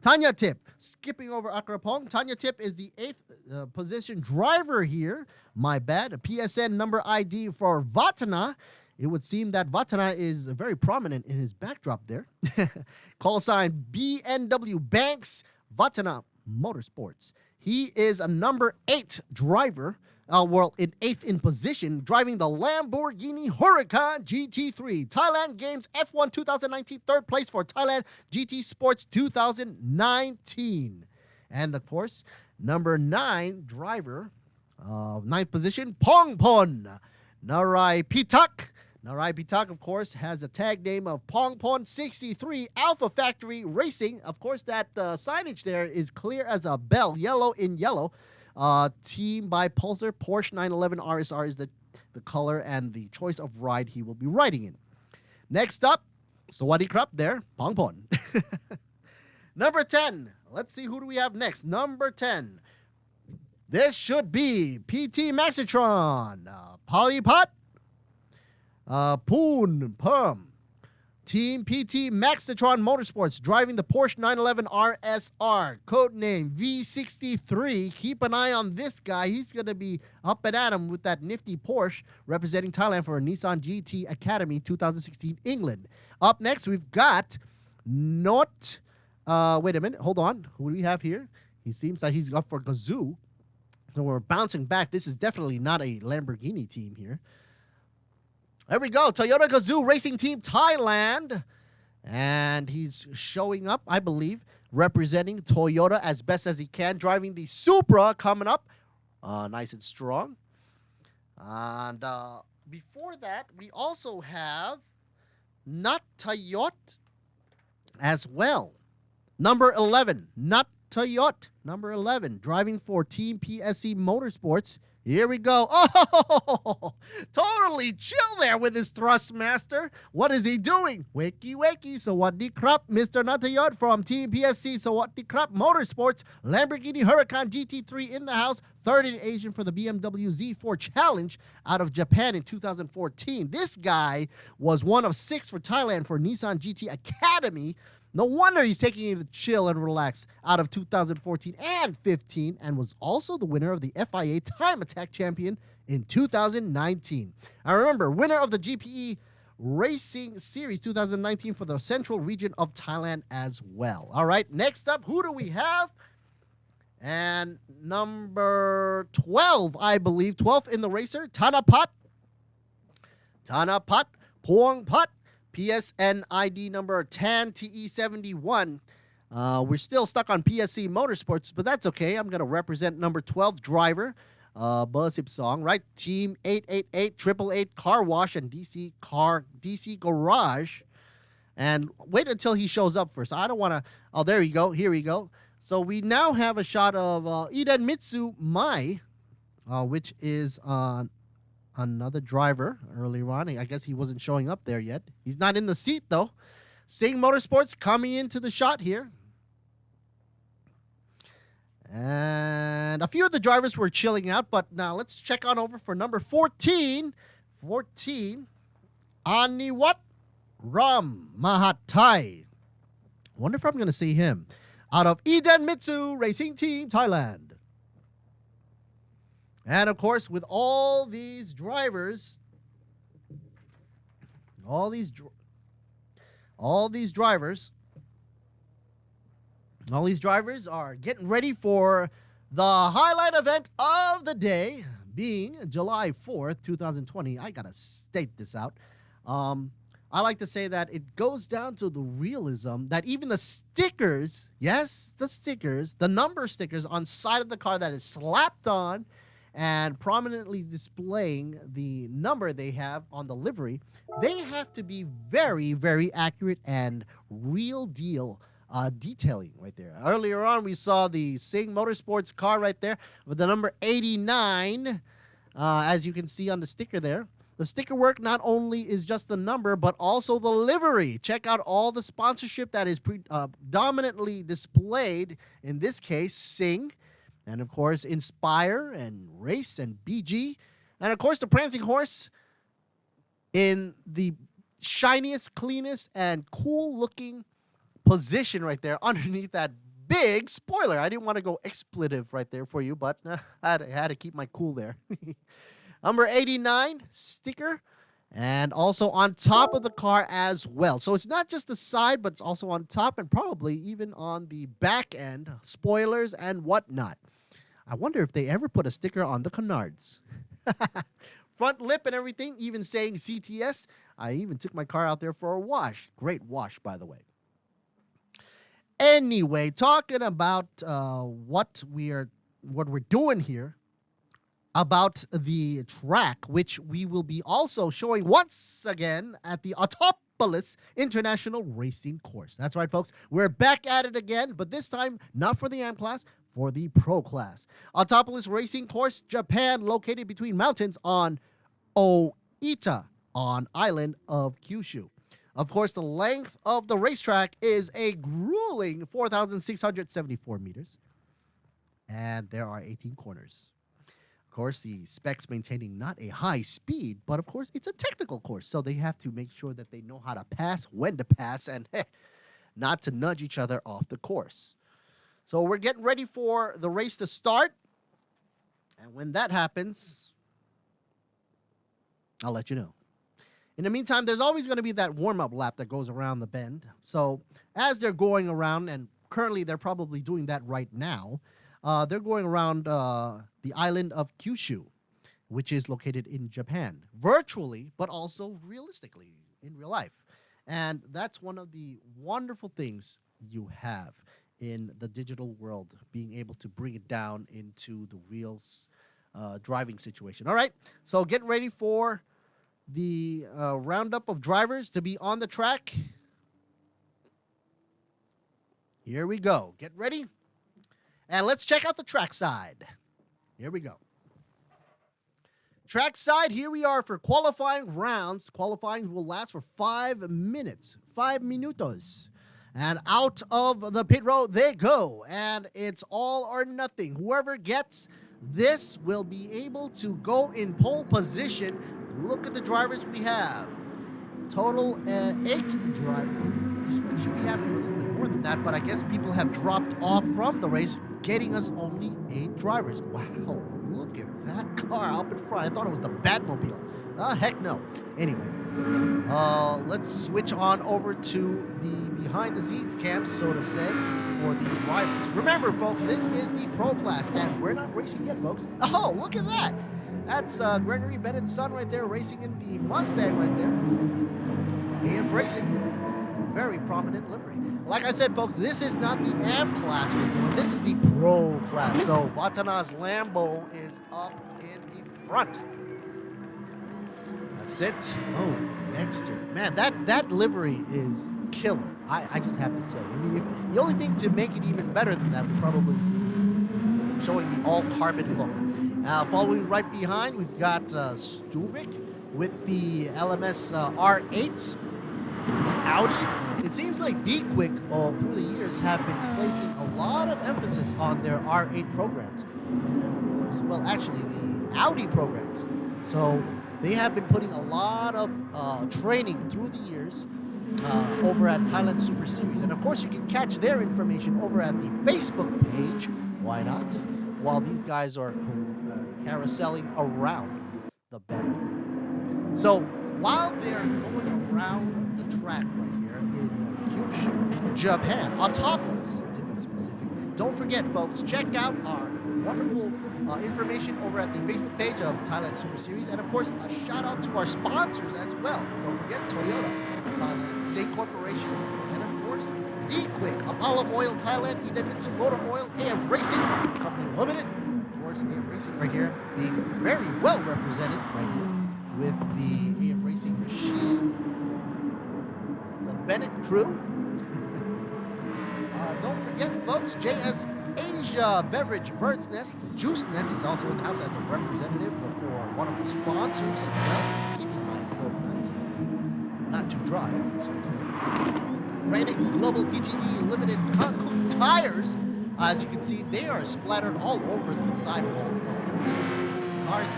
Tanya Tip. Skipping over Akrapong. Tanya Tip is the 8th position driver here. My bad. A PSN number ID for Vatana. It would seem that Vatana is very prominent in his backdrop there. Call sign BNW Banks Vatana Motorsports. He is a number 8 driver, in 8th in position, driving the Lamborghini Huracan GT3. Thailand Games F1 2019, 3rd place for Thailand GT Sports 2019. And, of course, number 9 driver, 9th position, Pongpon Narai Pitak. Narai Pitak, of course, has a tag name of Pongpon 63 Alpha Factory Racing. Of course, that signage there is clear as a bell, yellow in yellow. Team by Pulsar, Porsche 911 RSR is the color and the choice of ride he will be riding in. Next up, Sawadi Krap there, Pongpon. Number 10, let's see who do we have next. Number 10, this should be PT Maxitron, Polypot, Poon Perm. Team PT Maxitron Motorsports driving the Porsche 911 RSR, codename V63. Keep an eye on this guy. He's going to be up and at him with that nifty Porsche, representing Thailand for Nissan GT Academy 2016 England. Up next, we've got wait a minute, hold on. Who do we have here? He seems like he's up for Gazoo. So we're bouncing back. This is definitely not a Lamborghini team here. There we go. Toyota Gazoo Racing Team Thailand. And he's showing up, I believe, representing Toyota as best as he can, driving the Supra coming up. Nice and strong. And before that, we also have Natayot as well. Number 11, Natayot. Number 11, driving for Team PSC Motorsports. Here we go. Oh, totally chill there with his Thrustmaster. What is he doing? Wakey, wakey. Sawadee krap, Mr. Natayot from Team PSC. Sawadee krap Motorsports. Lamborghini Huracan GT3 in the house. 3rd in Asian for the BMW Z4 Challenge out of Japan in 2014. This guy was one of 6 for Thailand for Nissan GT Academy. No wonder he's taking it to chill and relax out of 2014 and 15, and was also the winner of the FIA Time Attack Champion in 2019. I remember, winner of the GPE Racing Series 2019 for the Central Region of Thailand as well. All right, next up, who do we have? And number 12, I believe, 12th in the racer, Thanapat, Puong Pat. PSN ID number 10TE71. We're still stuck on PSC Motorsports, but that's okay. I'm going to represent number 12 driver, Bursip Song, right? Team 888, 888 Car Wash and DC Garage. And wait until he shows up first. I don't want to. Oh, there you go. Here we go. So we now have a shot of Eden Mitsu Mai, which is another driver earlier on. I guess he wasn't showing up there yet. He's not in the seat, though. Sing Motorsports coming into the shot here. And a few of the drivers were chilling out, but now let's check on over for number 14. 14, Aniwat Ram Mahathai. Wonder if I'm going to see him. Out of Mitsu Racing Team, Thailand. And of course, with all these drivers, all these drivers are getting ready for the highlight event of the day, being July 4th, 2020. I gotta state this out. I like to say that it goes down to the realism that even the stickers, yes, the stickers, the number stickers on side of the car that is slapped on and prominently displaying the number they have on the livery, they have to be very, very accurate and real deal detailing right there. Earlier on, we saw the Sing Motorsports car right there with the number 89, as you can see on the sticker there. The sticker work not only is just the number, but also the livery. Check out all the sponsorship that is predominantly displayed, in this case, Sing, and of course, Inspire and Race and BG, and of course, the Prancing Horse in the shiniest, cleanest, and cool-looking position right there underneath that big spoiler. I didn't want to go expletive right there for you, but I had to keep my cool there. Number 89 sticker, and also on top of the car as well. So it's not just the side, but it's also on top and probably even on the back end, spoilers and whatnot. I wonder if they ever put a sticker on the canards. Front lip and everything, even saying CTS. I even took my car out there for a wash. Great wash, by the way. Anyway, talking about what we're doing here, about the track, which we will be also showing once again at the Autopolis International Racing Course. That's right, folks. We're back at it again, but this time not for the AM class, for the Pro class. Autopolis Racing Course, Japan, located between mountains on Oita, on island of Kyushu. Of course, the length of the racetrack is a grueling 4,674 meters, and there are 18 corners. Of course, the specs maintaining not a high speed, but of course, it's a technical course, so they have to make sure that they know how to pass, when to pass, and not to nudge each other off the course. So we're getting ready for the race to start, and when that happens, I'll let you know. In the meantime, there's always going to be that warm-up lap that goes around the bend. So as they're going around, and currently they're probably doing that right now, they're going around the island of Kyushu, which is located in Japan, virtually, but also realistically in real life. And that's one of the wonderful things you have in the digital world, being able to bring it down into the real driving situation. All right, so getting ready for the roundup of drivers to be on the track. Here we go. Get ready. And let's check out the track side. Here we go. Track side, here we are for qualifying rounds. Qualifying will last for 5 minutes. 5 minutos. And out of the pit road they go. And it's all or nothing. Whoever gets this will be able to go in pole position. Look at the drivers we have. Total 8 drivers. Should be having a little bit more than that, but I guess people have dropped off from the race, getting us only 8 drivers. Wow, look at that car up in front. I thought it was the Batmobile. Heck no. Anyway, let's switch on over to the behind-the-scenes cam, so to say, for the drivers. Remember, folks, this is the Pro class, and we're not racing yet, folks. Oh, look at that. That's Gregory Bennett's son right there, racing in the Mustang right there. AF Racing. Very prominent livery. Like I said, folks, this is not the AM class we're doing. This is the Pro class. So Watana's Lambo is up in the front. That's it. Oh, next year. Man, that livery is killer. I just have to say. I mean, if the only thing to make it even better than that would probably be showing the all-carbon look. Following right behind, we've got Stuvik with the LMS R8. The Audi It seems like Be Quick through the years have been placing a lot of emphasis on their R8 programs. And of course, well, actually, the Audi programs. So they have been putting a lot of training through the years over at Thailand Super Series. And of course, you can catch their information over at the Facebook page. Why not? While these guys are carouseling around the bend. So while they're going around the track right here in Kyushu, Japan, Autopolis to be specific, don't forget, folks, check out our wonderful information over at the Facebook page of Thailand Super Series. And of course, a shout out to our sponsors as well. Don't forget Toyota, Thailand, Sing Corporation, and of course, Be Quick, Apollo Oil Thailand, Idemitsu Motor Oil, AF Racing Company Limited. Of course, AF Racing right here being very well represented right here with the AF Racing machine, the Bennett crew. Don't forget, folks, JS Asia Beverage Bird's Nest, Juice Nest is also in the house as a representative for one of the sponsors as well, keeping my throat nice and not too dry, so to say. Radix Global PTE Limited Concrete Tires. As you can see, they are splattered all over the sidewalls of these cars.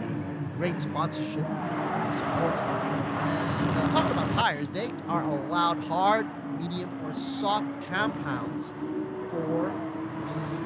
A great sponsorship to support us. And talking about tires, they are allowed hard, medium, or soft compounds for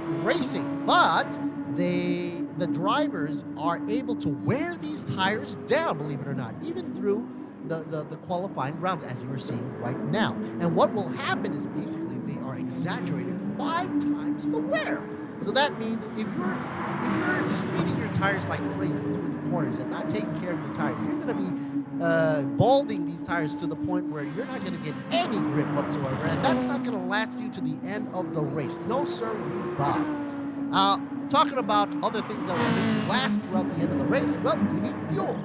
the racing, but the drivers are able to wear these tires down, believe it or not, even through the qualifying rounds, as you are seeing right now. And what will happen is basically they are exaggerated 5 times the wear. So that means if you're speeding your tires like crazy through the corners and not taking care of your tires, you're going to be balding these tires to the point where you're not going to get any grip whatsoever, and that's not going to last you to the end of the race. No, sir, Bob. Talking about other things that will make you last throughout the end of the race, well, you need fuel.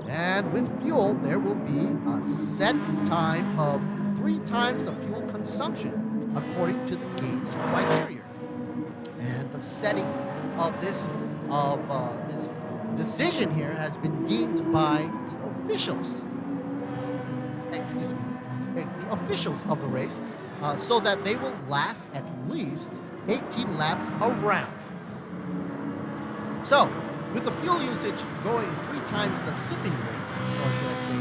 And with fuel, there will be a set time of 3 times the fuel consumption according to the game's criteria. And the setting of this decision here has been deemed by the officials. Excuse me, the officials of the race, so that they will last at least 18 laps around. So, with the fuel usage going 3 times the sipping rate, or should I say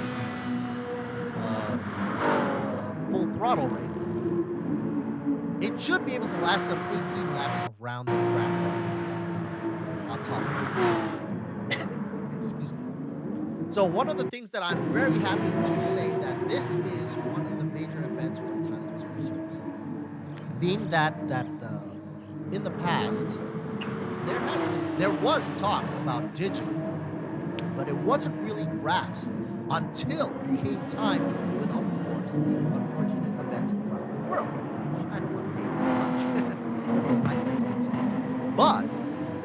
full throttle rate, it should be able to last them 18 laps around the track on top of it. Excuse me. So one of the things that I'm very happy to say that this is one of the major events for Thailand Super Series, being that in the past there was talk about digital, but it wasn't really grasped until it came time with, of course, the unfortunate events around the world, which I don't want to name that much. But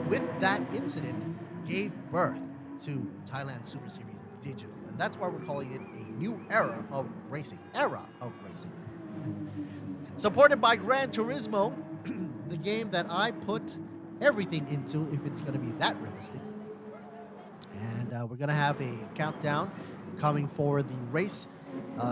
with that incident, gave birth to Thailand Super Series Digital, and that's why we're calling it a new era of racing. Supported by Gran Turismo, the game that I put everything into if it's going to be that realistic. And we're going to have a countdown coming for the race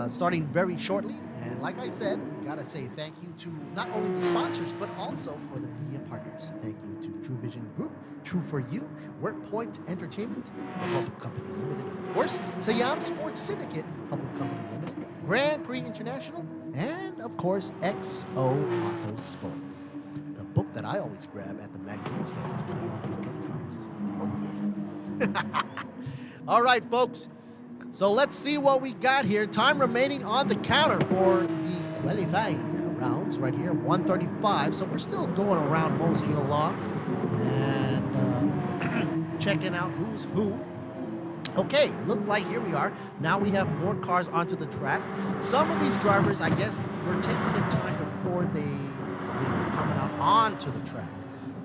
starting very shortly. And like I said, got to say thank you to not only the sponsors, but also for the media partners. Thank you to True Vision Group, True For You, WorkPoint Entertainment, a public company limited, of course, Siam Sports Syndicate, public company limited, Grand Prix International, and of course, XO Auto Sports. The book that I always grab at the magazine stands when I want to look at cars. Oh, yeah. All right, folks. So let's see what we got here. Time remaining on the counter for the qualifying rounds right here, 135. So we're still going around moseying along and checking out who's who. Okay, looks like here we are. Now we have more cars onto the track. Some of these drivers, I guess, were taking their time before they were coming out onto the track.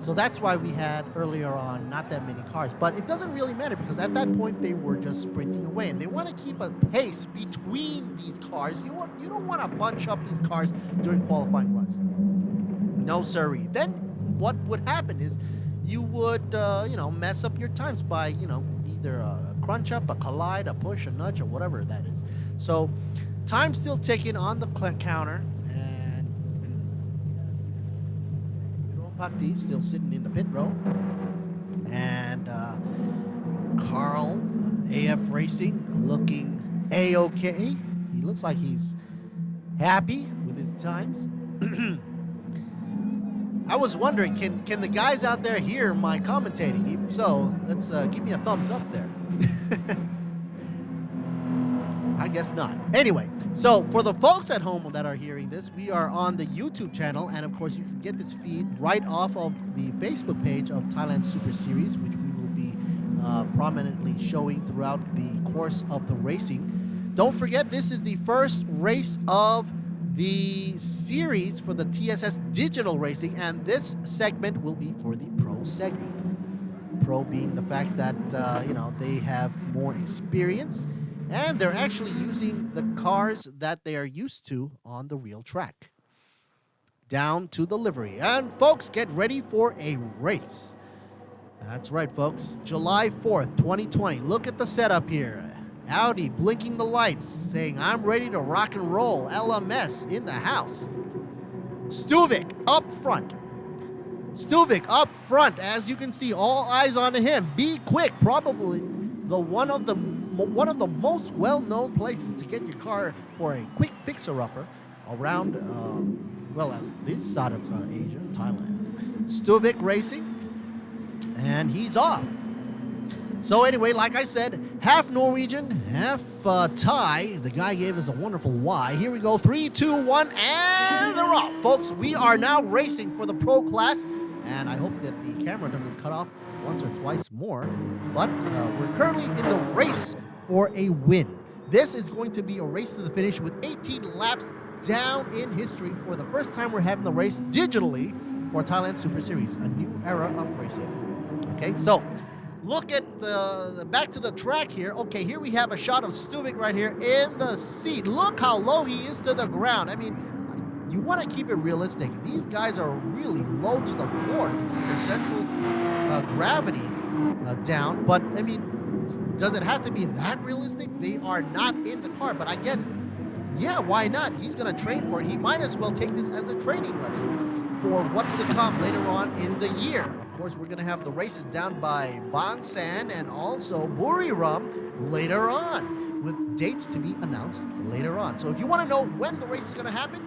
So that's why we had earlier on not that many cars. But it doesn't really matter because at that point they were just sprinting away. And they want to keep a pace between these cars. You don't want to bunch up these cars during qualifying runs. No, sirree. Then what would happen is you would, mess up your times by, either a crunch up, a collide, a push, a nudge, or whatever that is. So time still ticking on the counter. And Pakti still sitting in the pit row. And Carl, AF Racing, looking A-okay. He looks like he's happy with his times. I was wondering, can the guys out there hear my commentating? If so, let's give me a thumbs up there. I guess not. Anyway, so for the folks at home that are hearing this, we are on the YouTube channel, and of course you can get this feed right off of the Facebook page of Thailand Super Series, which we will be prominently showing throughout the course of the racing. Don't forget, this is the first race of the series for the TSS digital racing, and this segment will be for the pro segment. Pro being the fact that they have more experience, and they're actually using the cars that they are used to on the real track. Down to the livery. And folks, get ready for a race. That's right, folks. July 4th, 2020. Look at the setup here. Audi blinking the lights, saying, I'm ready to rock and roll. LMS in the house. Stuvik up front. Stuvik up front, as you can see, all eyes on him. Be quick, probably one of the most well-known places to get your car for a quick fixer-upper around, at this side of Asia, Thailand. Stuvik Racing, and he's off. So anyway, like I said, half Norwegian, half Thai. The guy gave us a wonderful Y. Here we go, 3, 2, 1, and they're off. Folks, we are now racing for the pro class, and I hope that the camera doesn't cut off once or twice more, but we're currently in the race for a win. This is going to be a race to the finish with 18 laps down in history. For the first time, we're having the race digitally for Thailand Super Series, a new era of racing. Okay, so look at the back to the track here. Okay, here we have a shot of Stuvik right here in the seat. Look how low he is to the ground. I mean, you want to keep it realistic. These guys are really low to the floor to keep the central gravity down. But, I mean, does it have to be that realistic? They are not in the car. But I guess, yeah, why not? He's going to train for it. He might as well take this as a training lesson for what's to come later on in the year. Of course, we're going to have the races down by Bangsan and also Buriram later on, with dates to be announced later on. So if you want to know when the race is going to happen,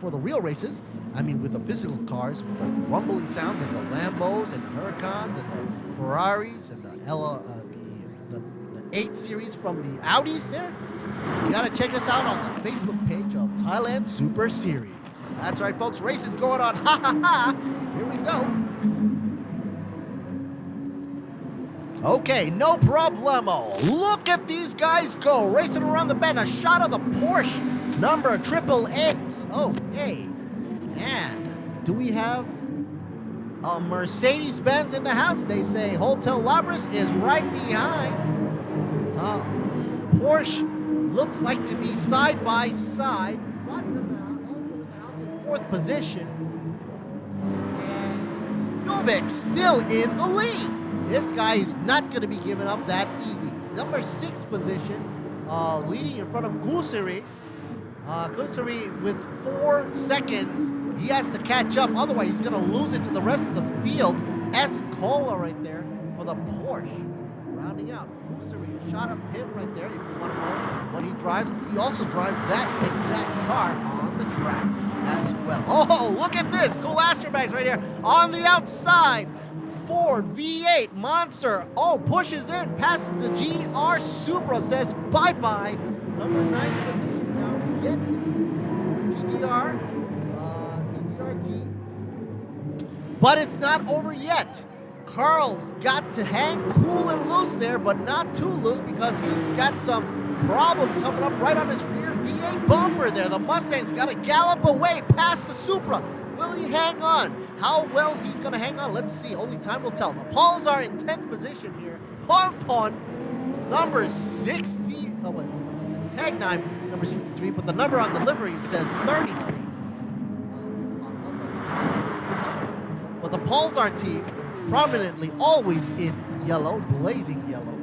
for the real races, I mean with the physical cars, with the rumbling sounds and the Lambos and the Huracans and the Ferraris and the 8 Series from the Audis there, you got to check us out on the Facebook page of Thailand Super Series. That's right, folks. Race is going on. Ha, ha, ha. Here we go. Okay, no problemo. Look at these guys go. Racing around the bend. A shot of the Porsche number 888. Okay. And do we have a Mercedes-Benz in the house? They say Hotel Labras is right behind. Porsche looks like to be side by side. Fourth position. And Novik still in the lead. This guy is not going to be given up that easy. Number 6 position, leading in front of Gusari. Gusari with 4 seconds. He has to catch up, otherwise he's going to lose it to the rest of the field. Escola right there for the Porsche. Rounding out, Gusari, a shot of him right there. If you want to know what he drives, he also drives that exact car on the tracks as well. Oh, look at this. Cool astrobags right here on the outside. Ford V8 Monster. Oh, pushes in, passes the GR Supra, says bye-bye. Number 9 position now gets it. TDRT. But it's not over yet. Carl's got to hang cool and loose there, but not too loose because he's got some problems coming up right on his rear V8 bumper there. The Mustang's got to gallop away past the Supra. Will he hang on? How well he's going to hang on, let's see. Only time will tell. The Pauls are in 10th position here. Pon, number 60. Oh, wait. Tag 9, number 63, but the number on the livery says 33. But the Pauls are team prominently always in yellow, blazing yellow.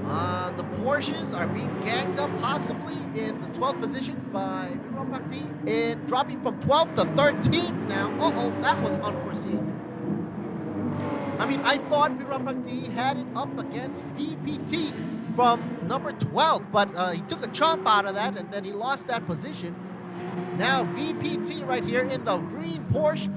The Porsches are being ganged up possibly in the 12th position by Viropakti in dropping from 12th to 13th now. Uh-oh, that was unforeseen. I mean, I thought Viropakti had it up against VPT from number 12, but he took a chomp out of that and then he lost that position. Now VPT right here in the green Porsche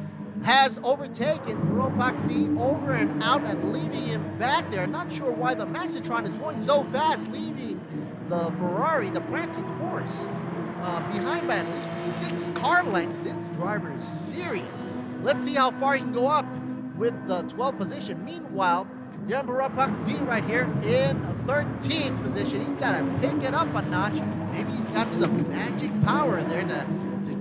has overtaken Viropakti over and out and leaving him back there. Not sure why the Maxitron is going so fast, leaving the Ferrari, the prancing horse, behind by at least 6 car lengths. This driver is serious. Let's see how far he can go up with the 12th position. Meanwhile, Viropakti right here in 13th position. He's got to pick it up a notch. Maybe he's got some magic power there to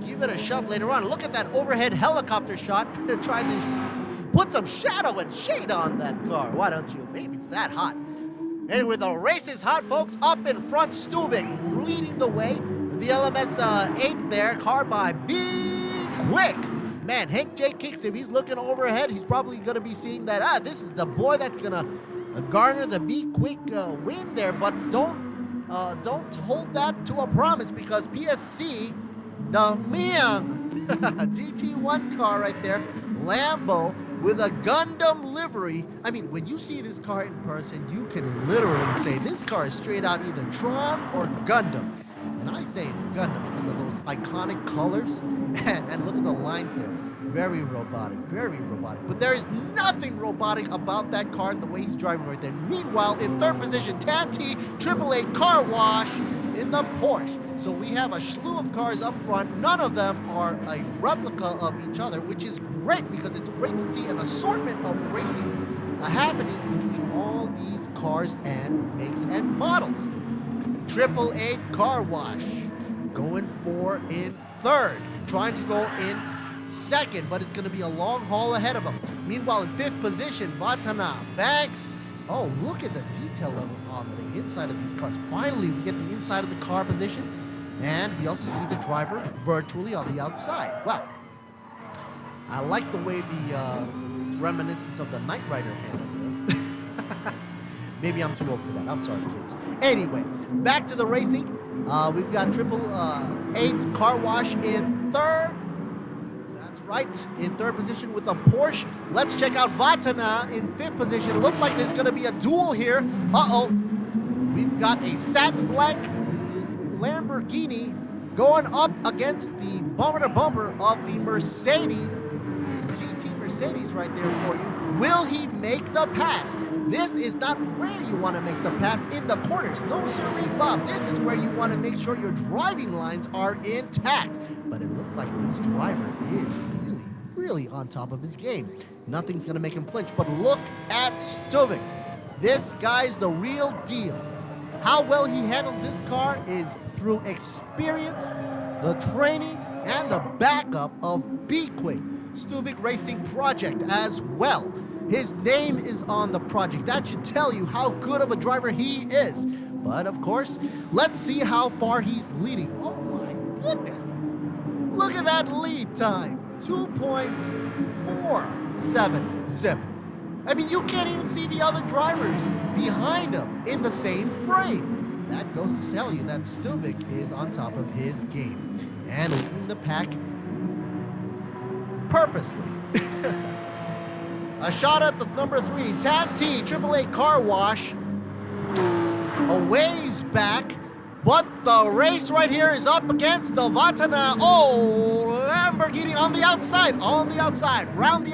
give it a shove later on. Look at that overhead helicopter shot. Trying to put some shadow and shade on that car. Why don't you? Maybe it's that hot. Anyway, the race is hot, folks. Up in front, Stuvik leading the way. The LMS 8 there, car by Be Quick. Man, Hank J. Kicks, if he's looking overhead, he's probably going to be seeing that, this is the boy that's going to garner the Be Quick win there. But don't hold that to a promise, because PSC, the Miang GT1 car right there, Lambo with a Gundam livery. I mean, when you see this car in person, you can literally say this car is straight out either Tron or Gundam. And I say it's Gundam because of those iconic colors. And look at the lines there. Very robotic, very robotic. But there is nothing robotic about that car and the way he's driving right there. Meanwhile, in third position, Tanti AAA Car Wash in the Porsche. So we have a slew of cars up front. None of them are a replica of each other, which is great because it's great to see an assortment of racing happening between all these cars and makes and models. AAA Car Wash going for in third, trying to go in second, but it's going to be a long haul ahead of him. Meanwhile, in fifth position, Vatana, Banks. Oh, look at the detail level on the inside of these cars. Finally, we get the inside of the car position, and we also see the driver virtually on the outside. Wow. I like the way the reminiscence of the Knight Rider handled it. Maybe I'm too old for that. I'm sorry, kids. Anyway, back to the racing. We've got AAA Car Wash in third. That's right, in third position with a Porsche. Let's check out Vatana in fifth position. It looks like there's going to be a duel here. Uh-oh. We've got a satin black Lamborghini going up against the bumper-to-bumper of the Mercedes. The GT Mercedes right there for you. Will he make the pass? This is not where you want to make the pass in the corners. No, sirree, Bob. This is where you want to make sure your driving lines are intact. But it looks like this driver is really on top of his game. Nothing's going to make him flinch. But look at Stuvik. This guy's the real deal. How well he handles this car is through experience, the training, and the backup of Be Quick, Stuvik Racing Project as well. His name is on the project. That should tell you how good of a driver he is. But of course, let's see how far he's leading. Oh my goodness. Look at that lead time. 2.47 zip. I mean, you can't even see the other drivers behind him in the same frame. That goes to tell you that Stuvik is on top of his game and leading the pack purposely. A shot at the number 3, Tanti AAA Car Wash. A ways back, but the race right here is up against the Vatana. Oh, Lamborghini on the outside, round the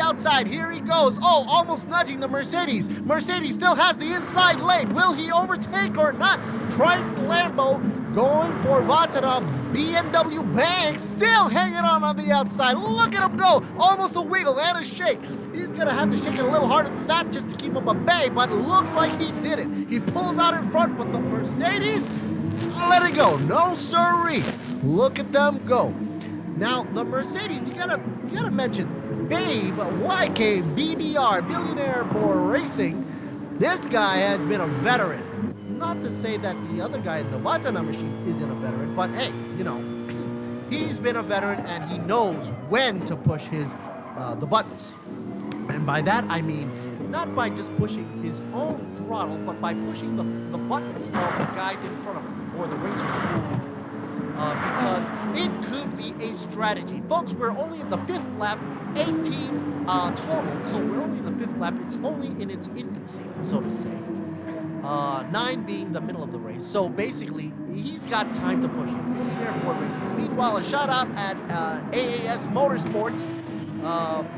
outside. Here he goes. Oh, almost nudging the Mercedes. Mercedes still has the inside lane. Will he overtake or not? Triton Lambo going for Vatana. BMW Banks still hanging on the outside. Look at him go. Almost a wiggle and a shake. He's going to have to shake it a little harder than that just to keep him at bay, but it looks like he did it. He pulls out in front, but the Mercedes, let it go. No sirree. Look at them go. Now, the Mercedes, you gotta mention Babe YK BBR, Billionaire for Racing. This guy has been a veteran. Not to say that the other guy in the Vatana machine isn't a veteran, but hey, you know, he's been a veteran and he knows when to push his the buttons. And by that I mean not by just pushing his own throttle, but by pushing the buttons of the guys in front of him, or the racers. Because it could be a strategy. Folks, we're only in the 5th lap, 18 total, so we're only in the 5th lap. It's only in its infancy, so to say. 9 being the middle of the race. So basically, he's got time to push it. Millionaire Board Racing. Meanwhile, a shout out at AAS Motorsports.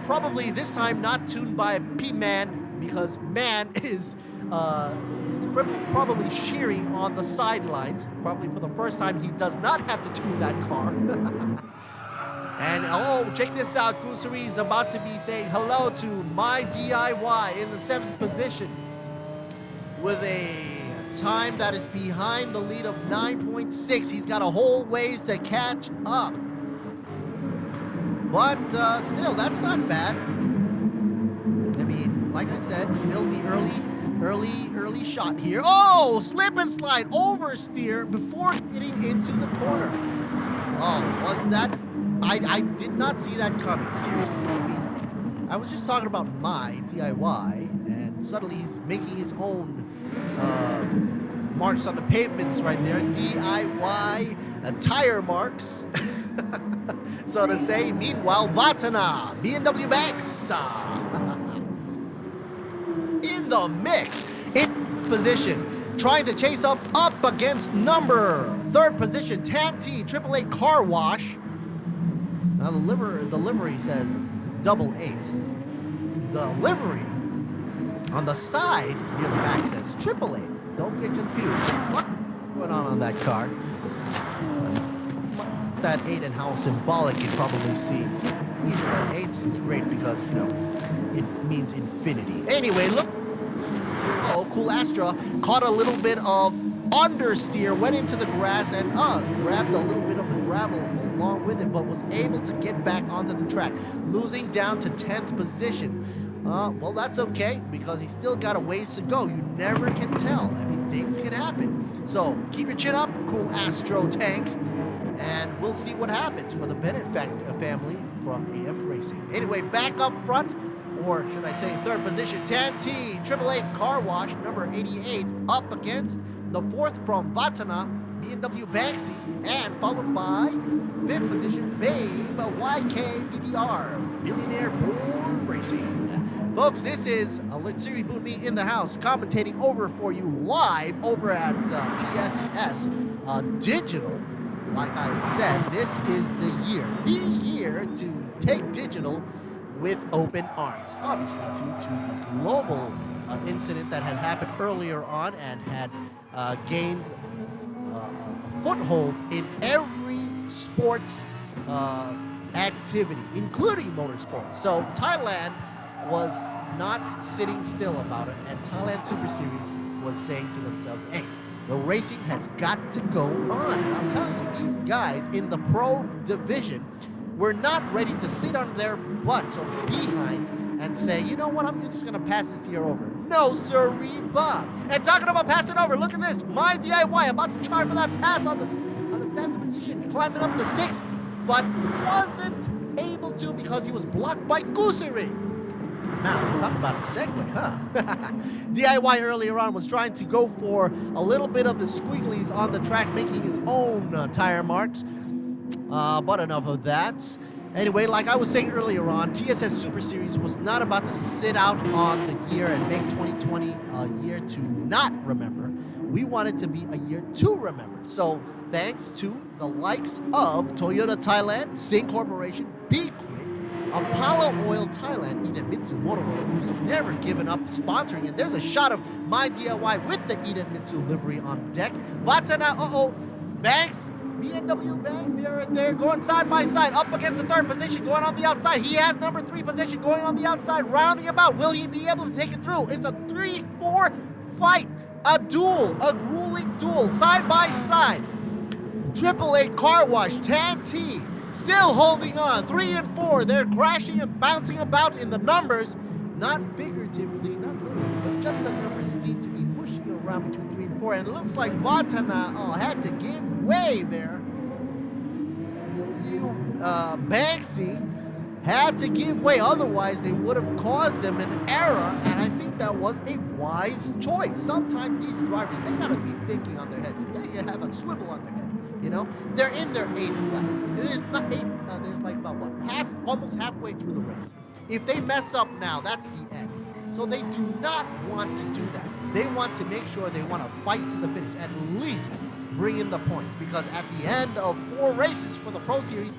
Probably this time not tuned by P-Man, because Man is probably shearing on the sidelines. Probably for the first time, he does not have to tune that car. And oh, check this out. Kusuri is about to be saying hello to My DIY in the 7th position with a time that is behind the lead of 9.6. He's got a whole ways to catch up. But still, that's not bad. I mean, like I said, still the early shot here. Oh, slip and slide, oversteer before getting into the corner. Oh, was that? I did not see that coming, seriously. I mean, I was just talking about My DIY, and suddenly he's making his own marks on the pavements right there. DIY tire marks, so to say. Meanwhile, Vatana, BMW Banks, in the mix, in position, trying to chase up against number 3rd position, Tanti, AAA Car Wash. Now the livery says double eights. The livery on the side near the back says AAA. Don't get confused. What's going on that car? That 8 and how symbolic it probably seems. Either that 8 is great because, you know, it means infinity. Anyway, look. Oh, Cool Astra caught a little bit of understeer, went into the grass and grabbed a little bit of the gravel along with it, but was able to get back onto the track, losing down to 10th position. Well, that's okay, because he's still got a ways to go. You never can tell. I mean, things can happen. So keep your chin up, Cool Astro Tank, and we'll see what happens for the Bennett family from AF Racing. Anyway, back up front, or should I say 3rd position, Tanti, AAA Car Wash, number 88, up against the 4th from Vatana, BMW Banksy, and followed by 5th position, Babe, YK BBR, Millionaire Board Racing. Folks, this is Let's Siri Boot Me in the house, commentating over for you live over at TSS Digital. Like I said, this is the year to take digital with open arms. Obviously, due to the global incident that had happened earlier on and had gained a foothold in every sports activity, including motorsports. So Thailand was not sitting still about it, and Thailand Super Series was saying to themselves, hey, the racing has got to go on. And I'm telling you, these guys in the pro division were not ready to sit on their butts or behinds and say, you know what, I'm just going to pass this year over. No, sirree, Bob. And talking about passing over, look at this. My DIY about to try for that pass on the 7th position, climbing up to 6th, but wasn't able to because he was blocked by Kusiri. Now, talk about a segue, huh? DIY earlier on was trying to go for a little bit of the squigglies on the track, making his own tire marks. But enough of that. Anyway, like I was saying earlier on, TSS Super Series was not about to sit out on the year and make 2020 a year to not remember. We want it to be a year to remember. So thanks to the likes of Toyota Thailand, Sing Corporation, Be Quick, Apollo Oil Thailand, Idemitsu Motor Oil, who's never given up sponsoring. And there's a shot of My DIY with the Idemitsu livery on deck. Watana, Banks, BMW Banks, they're going side by side, up against the 3rd position, going on the outside. He has number 3 position going on the outside, rounding about. Will he be able to take it through? It's a 3-4 fight, a duel, a grueling duel, side by side. AAA Car Wash, Tanti, still holding on, 3 and 4. They're crashing and bouncing about in the numbers, not figuratively, not literally, but just the numbers seem to be pushing around between 3 and 4. And it looks like Vatana had to give way there. Banksy had to give way, otherwise they would have caused them an error. And I think think that was a wise choice. Sometimes these drivers, they gotta be thinking on their heads. They have a swivel on their head, you know? They're in their 8th lap. There's like about what, almost halfway through the race. If they mess up now, that's the end. So they do not want to do that. They want to make sure they want to fight to the finish, at least bring in the points, because at the end of 4 races for the Pro Series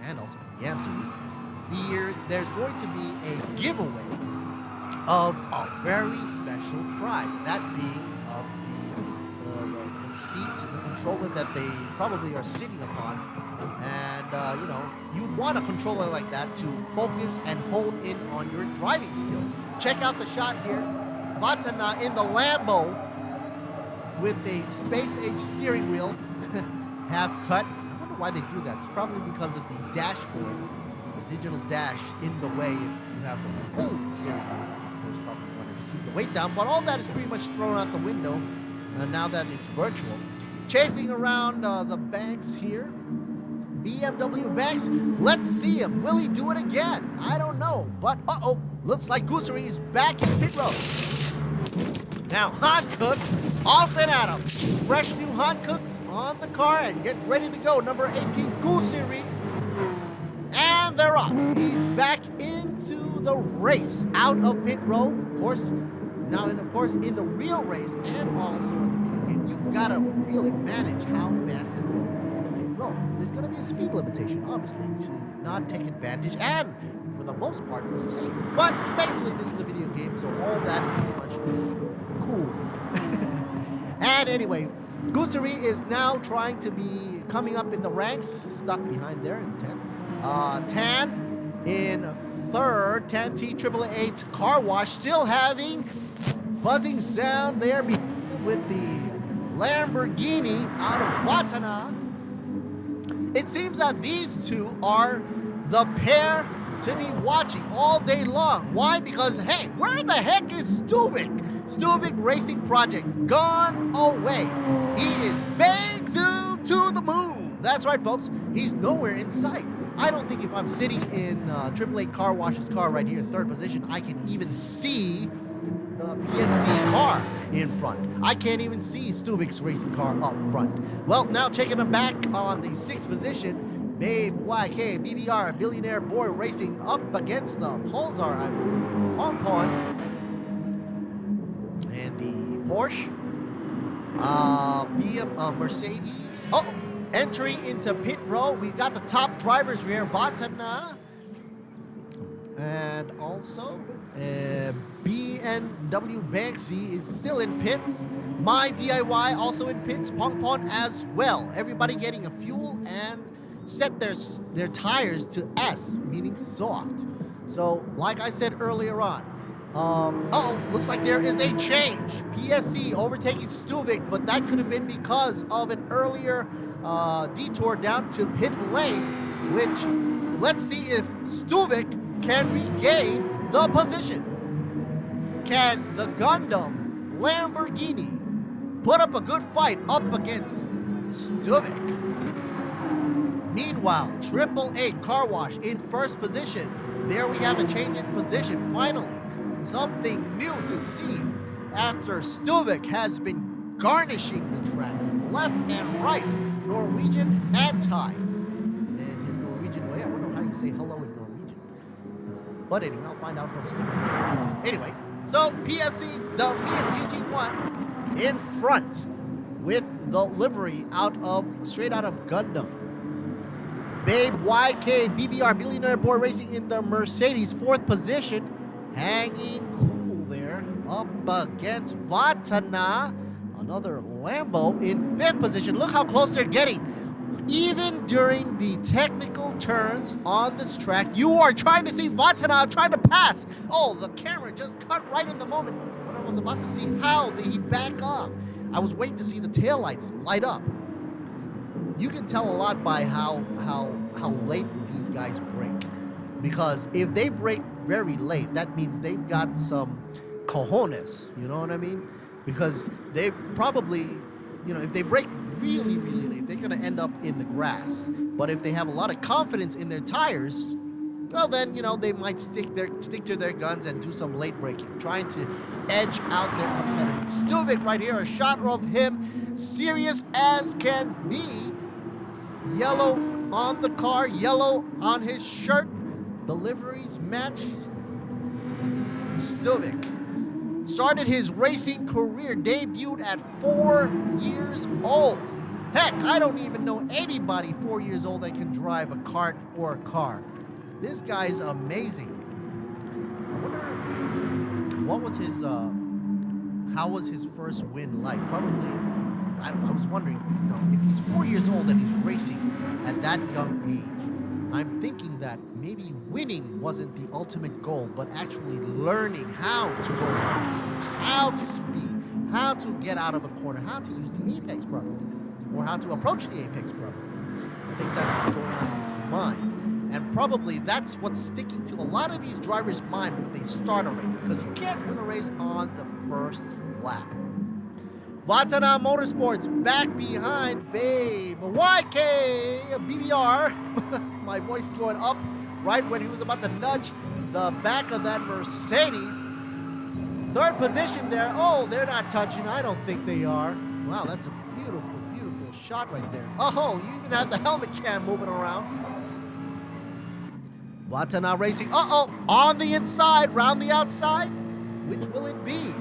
and also for the AM Series, there's going to be a giveaway of a very special prize, that being of the seat, the controller that they probably are sitting upon. And, you know, you want a controller like that to focus and hone in on your driving skills. Check out the shot here. Vatana in the Lambo with a space-age steering wheel, half cut. I wonder why they do that. It's probably because of the dashboard, the digital dash in the way if you have the full steering wheel. There's probably wanting to keep the weight down, but all that is pretty much thrown out the window now that it's virtual. Chasing around the banks here. BMW Banks, let's see him. Will he do it again? I don't know, but looks like Goosery is back in pit road. Now Hankook off and at him. Fresh new Hankooks on the car and get ready to go. Number 18, Goosery. And they're off. He's back into the race. Out of pit road, of course. Now, and of course, in the real race and also in the video game, you've got to really manage how fast you go. There's going to be a speed limitation, obviously, to not take advantage and, for the most part, be safe. But thankfully, this is a video game, so all that is pretty much cool. And anyway, Goosery is now trying to be coming up in the ranks, stuck behind there in 10. Tan in 3rd, Tan T888 Car Wash, still having buzzing sound there with the Lamborghini out of Watana. It seems that these two are the pair to be watching all day long. Why? Because, hey, where the heck is Stuvik? Stuvik Racing Project gone away. He is bang zoom to the moon. That's right, folks. He's nowhere in sight. I don't think if I'm sitting in AAA Car Wash's car right here in 3rd position, I can even see the PSC car in front. I can't even see Stuvik's racing car up front. Well, now checking him back on the 6th position, Babe YK BBR Billionaire Boy Racing up against the Pulsar, I believe, Pon and the Porsche, Mercedes. Entering into pit road, we've got the top drivers here, Vatana, and also BMW Banksy is still in pits. My DIY also in pits. Pon as well. Everybody getting a fuel and set their tires to S, meaning soft. So, like I said earlier on, looks like there is a change. PSC overtaking Stuvik, but that could have been because of an earlier detour down to pit lane, which, let's see if Stuvik can regain the position. Can the Gundam Lamborghini put up a good fight up against Stuvik? Meanwhile, 888 Car Wash in 1st position. There we have a change in position, finally. Something new to see after Stuvik has been garnishing the track left and right, Norwegian and Thai. And his Norwegian way, I wonder how you say hello in Norwegian. But anyway, I'll find out from Stuvik. Anyway, so PSC, the Mia GT1 in front with the livery straight out of Gundam. Babe YK BBR Billionaire Boy Racing in the Mercedes 4th position, hanging cool there up against Vatana, another Lambo in 5th position. Look how close they're getting. Even during the technical turns on this track, you are trying to see Vatana trying to pass. Oh, the camera just cut right in the moment when I was about to see how he back up. I was waiting to see the taillights light up. You can tell a lot by how late these guys brake. Because if they brake very late, that means they've got some cojones, you know what I mean? Because they probably, if they brake really, really late, they're going to end up in the grass. But if they have a lot of confidence in their tires, well then, they might stick to their guns and do some late braking, trying to edge out their competitors. Stuvik right here, a shot of him, serious as can be. Yellow on the car, yellow on his shirt. The liveries match. Stuvik started his racing career, debuted at 4 years old. Heck, I don't even know anybody 4 years old that can drive a kart or a car. This guy's amazing. I wonder what was his, how was his first win like? Probably, I was wondering, if he's 4 years old and he's racing at that young age, I'm thinking that maybe winning wasn't the ultimate goal, but actually learning how to go around, how to speed, how to get out of a corner, how to use the apex properly, or how to approach the apex properly. I think that's what's going on in his mind. And probably that's what's sticking to a lot of these drivers' mind when they start a race, because you can't win a race on the first lap. Vatana Motorsports back behind Babe YK BBR. My voice is going up right when he was about to nudge the back of that Mercedes. Third position there. Oh, they're not touching. I don't think they are. Wow, that's a beautiful, beautiful shot right there. Oh, you even have the helmet cam moving around. Watana Racing. On the inside, round the outside. Which will it be?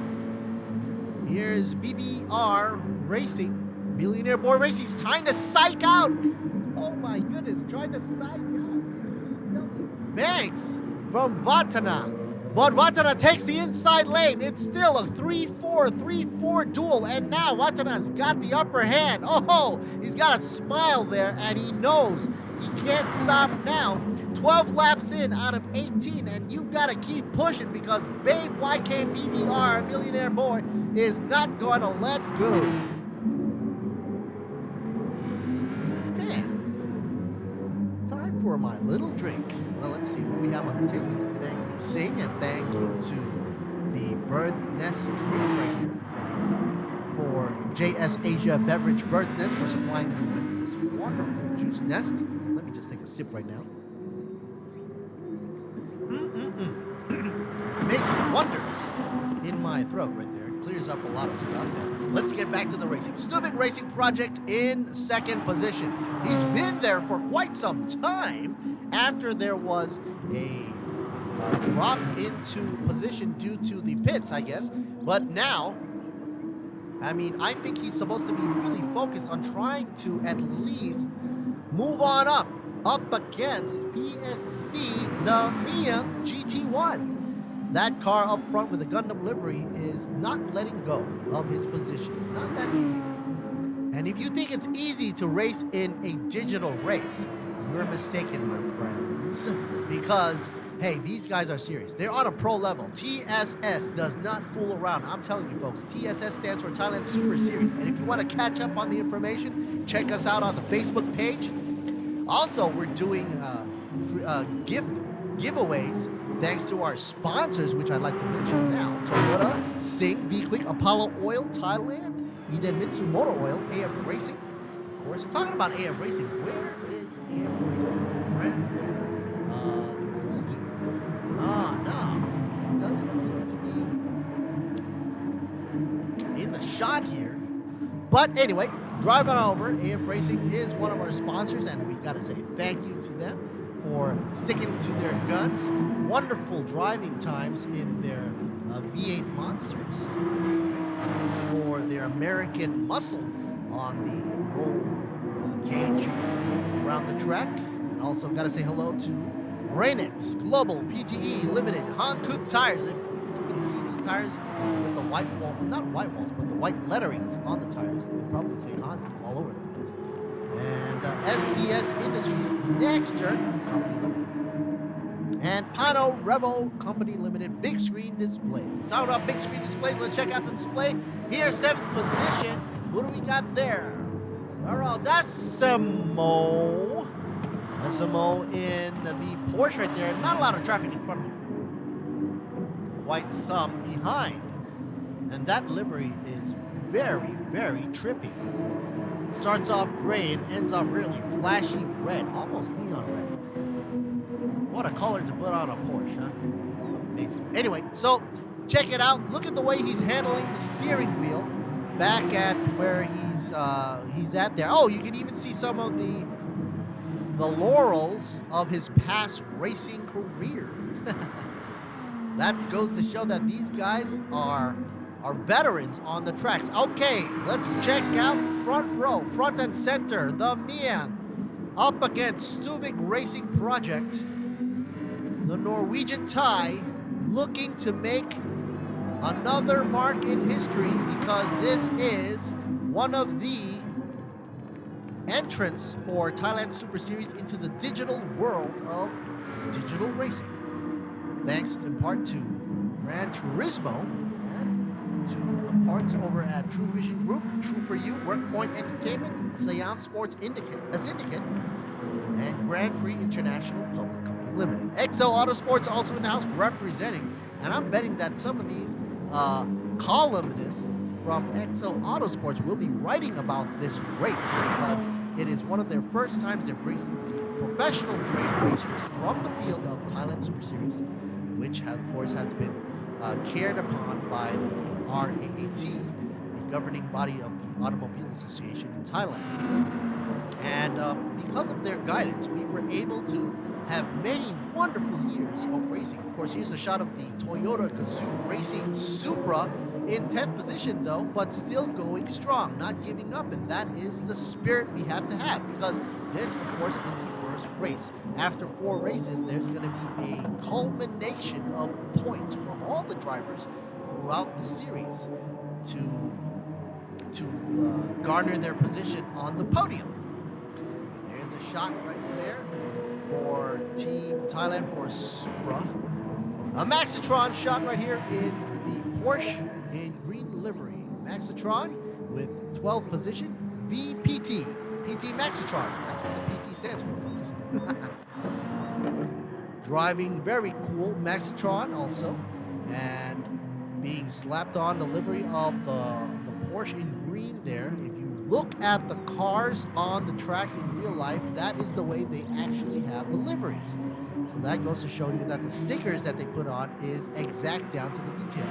Here's BBR Racing. Millionaire Boy Racing. He's trying to psych out. Oh my goodness, trying to psych out. Banks from Vatana. But Vatana takes the inside lane. It's still a 3-4 duel. And now Watana's got the upper hand. Oh, he's got a smile there, and he knows he can't stop now. 12 laps in out of 18, and you've got to keep pushing because Babe YK BBR, Millionaire Boy, is not going to let go. Man, time for my little drink. Well, let's see what we have on the table. Thank you, Sing, and thank you to the Bird Nest drink right here. For JS Asia Beverage Bird's Nest for supplying me with this wonderful juice nest. Let me just take a sip right now. Makes wonders in my throat right there. Clears up a lot of stuff. And let's get back to the racing. Stuvik Racing Project in second position. He's been there for quite some time after there was a drop into position due to the pits, I guess. But now, I think he's supposed to be really focused on trying to at least move on up against PSC, the Mia GT1. That car up front with the Gundam livery is not letting go of his position. It's not that easy. And if you think it's easy to race in a digital race, you're mistaken, my friends. Because, hey, these guys are serious. They're on a pro level. TSS does not fool around. I'm telling you, folks, TSS stands for Thailand Super Series. And if you want to catch up on the information, check us out on the Facebook page. Also, we're doing giveaways thanks to our sponsors, which I'd like to mention now. Toyota, Sing, Be Quick, Apollo Oil, Thailand, Idemitsu Motor Oil, AF Racing. Of course, talking about AF Racing, where is AF Racing, friends? The cool dude. No, he doesn't seem to be in the shot here. But anyway, driving on over, AF Racing is one of our sponsors, and we gotta say thank you to them for sticking to their guns. Wonderful driving times in their V8 Monsters. For their American muscle on the roll cage around the track. And also got to say hello to Rainix Global PTE Limited Hankook tires. And you can see these tires with the white wall, not white walls, but the white letterings on the tires. They probably say Hankook all over the place. And SCS Industries Nexter Company Limited. And Pano Revo Company Limited Big Screen Display. Talking about big screen displays, let's check out the display. Here, 7th position. Who do we got there? Alright, Decimo in the Porsche right there. Not a lot of traffic in front of him. Quite some behind. And that livery is very, very trippy. Starts off gray and ends off really flashy red, almost neon red. What a color to put on a Porsche, huh? Amazing. Anyway, so check it out. Look at the way he's handling the steering wheel. Back at where he's at there. Oh, you can even see some of the laurels of his past racing career. That goes to show that these guys are veterans on the tracks. Okay, let's check out front row, front and center, the Mian up against Stuvik Racing Project. The Norwegian Thai looking to make another mark in history because this is one of the entrants for Thailand Super Series into the digital world of digital racing. Thanks in part to Gran Turismo and to the parts over at True Vision Group, True for You, Workpoint Entertainment, Siam Sports Syndicate, and Grand Prix International Public Company Limited. XO Autosports also in the house representing, and I'm betting that some of these columnists from XO Autosports will be writing about this race because it is one of their first times they're bringing the professional grade racers from the field of Thailand Super Series, which of course has been cared upon by the RAAT, the governing body of the Automobile Association in Thailand. And because of their guidance, we were able to have many wonderful years of racing. Of course, here's a shot of the Toyota Gazoo Racing Supra in 10th position though, but still going strong, not giving up, and that is the spirit we have to have because this, of course, is the first race. After 4 races, there's going to be a culmination of points from all the drivers throughout the series to garner their position on the podium. There's a shot right there for Team Thailand for Supra. A Maxitron shot right here in the Porsche in green livery. Maxitron with 12th position, VPT. PT Maxitron. That's what the PT stands for, folks. Driving very cool Maxitron also. And being slapped on the livery of the Porsche in green there. If you look at the cars on the tracks in real life, that is the way they actually have the liveries. So that goes to show you that the stickers that they put on is exact down to the details.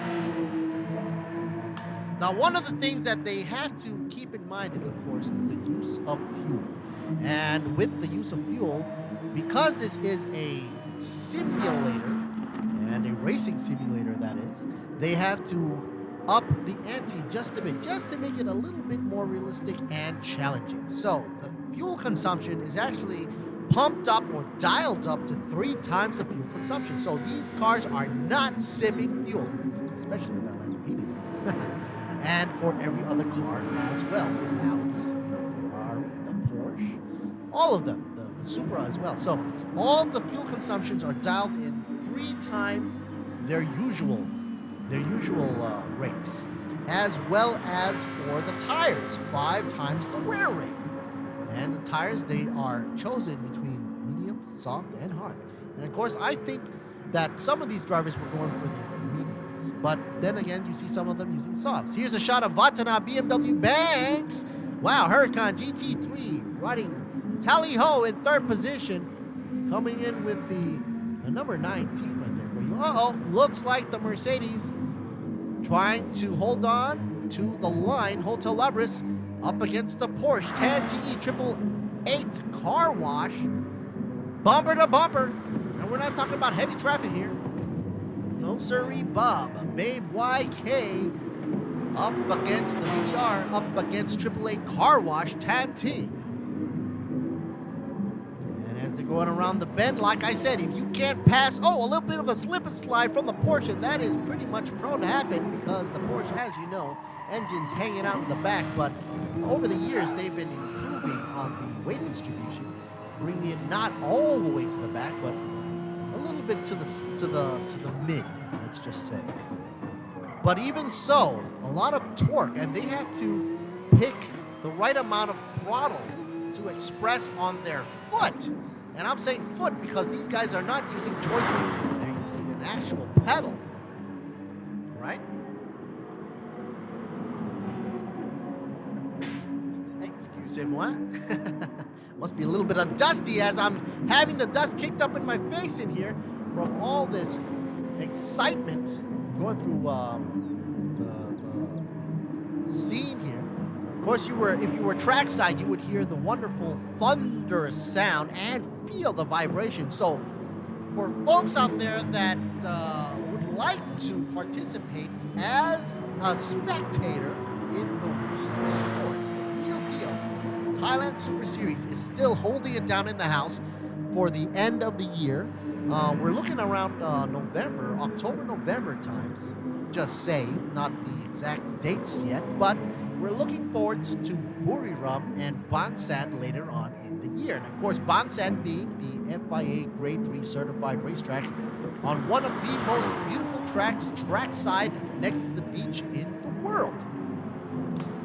Now, one of the things that they have to keep in mind is, of course, the use of fuel. And with the use of fuel, because this is a simulator, and a racing simulator that is, they have to up the ante just a bit, just to make it a little bit more realistic and challenging. So the fuel consumption is actually pumped up or dialed up to 3 times the fuel consumption. So these cars are not simming fuel, especially that Lamborghini there. And for every other car as well, the Audi, the Ferrari, the Porsche, all of them, the Supra as well. So all the fuel consumptions are dialed in 3 times their usual rates, as well as for the tires, 5 times the wear rate. And the tires, they are chosen between medium, soft, and hard. And of course, I think that some of these drivers were going for the mediums, but then again, you see some of them using softs. Here's a shot of Vatana BMW Banks. Wow, Huracan GT3 riding tally-ho in 3rd position, coming in with the number 19 right there for you. Uh-oh, looks like the Mercedes trying to hold on to the line. Hotel Labris up against the Porsche TAN TE 888 car wash. Bumper to bumper. And we're not talking about heavy traffic here. No sirree, Bob. Babe YK up against the VDR, up against 888 car wash TAN T. As they're going around the bend, like I said, if you can't pass, a little bit of a slip and slide from the Porsche, and that is pretty much prone to happen because the Porsche, as you know, engines hanging out in the back. But over the years, they've been improving on the weight distribution, bringing it not all the way to the back, but a little bit to the mid, let's just say. But even so, a lot of torque, and they have to pick the right amount of throttle to express on their foot. And I'm saying foot because these guys are not using joysticks here. They're using an actual pedal, right? Excusez-moi. Must be a little bit undusty as I'm having the dust kicked up in my face in here from all this excitement going through the scene here. Of course, if you were trackside, you would hear the wonderful thunderous sound and feel the vibration. So, for folks out there that would like to participate as a spectator in the real sports, the real deal, Thailand Super Series is still holding it down in the house for the end of the year. We're looking around October, November times. Just saying, not the exact dates yet, but we're looking forward to Buriram and Bangsan later on in the year. And of course, Bangsan being the FIA Grade 3 certified racetrack on one of the most beautiful tracks, trackside next to the beach in the world.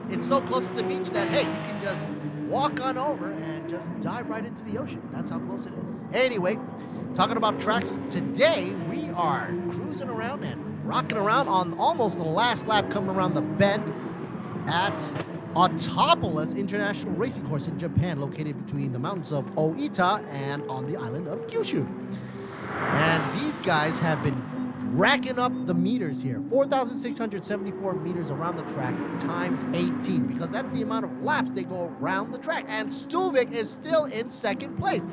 It's so close to the beach that, hey, you can just walk on over and just dive right into the ocean. That's how close it is. Anyway, talking about tracks, today we are cruising around and rocking around on almost the last lap coming around the bend at Autopolis International Racing Course in Japan, located between the mountains of Oita and on the island of Kyushu. And these guys have been racking up the meters here. 4,674 meters around the track times 18, because that's the amount of laps they go around the track. And Stuvik is still in second place.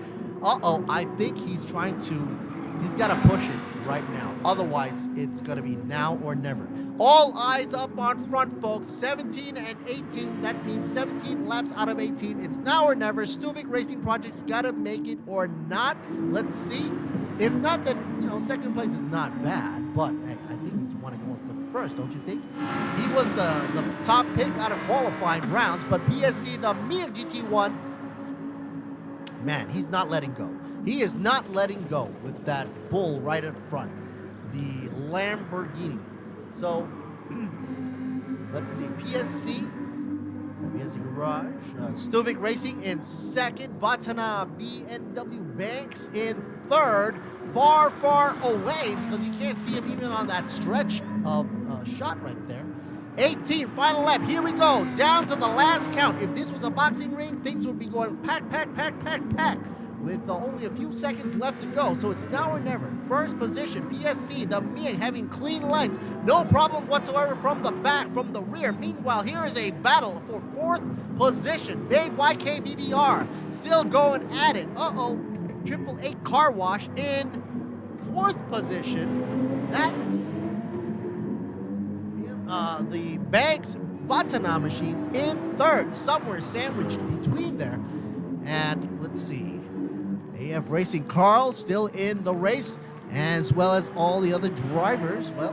I think he's got to push it right now. Otherwise, it's going to be now or never. All eyes up on front, folks. 17 and 18. That means 17 laps out of 18. It's now or never. Stuvik Racing Project's got to make it or not. Let's see. If not, then, second place is not bad. But, hey, I think he's want to go for the first, don't you think? He was the top pick out of qualifying rounds. But PSC, the Mir GT1, man, he's not letting go. He is not letting go with that bull right in front, the Lamborghini. So, let's see. PSC Garage. Stuvik Racing in second. Batana BMW Banks in third. Far, far away because you can't see him even on that stretch of shot right there. 18, final lap. Here we go. Down to the last count. If this was a boxing ring, things would be going pack, pack, pack, pack, pack. With only a few seconds left to go. So it's now or never. First position, PSC, the Mia having clean lights. No problem whatsoever from the back, from the rear. Meanwhile, here is a battle for fourth position. Babe YKBBR still going at it. 888 Car Wash in fourth position. That the Banks Vatana machine in third, somewhere sandwiched between there. And let's see. AF Racing Carl still in the race, as well as all the other drivers. Well,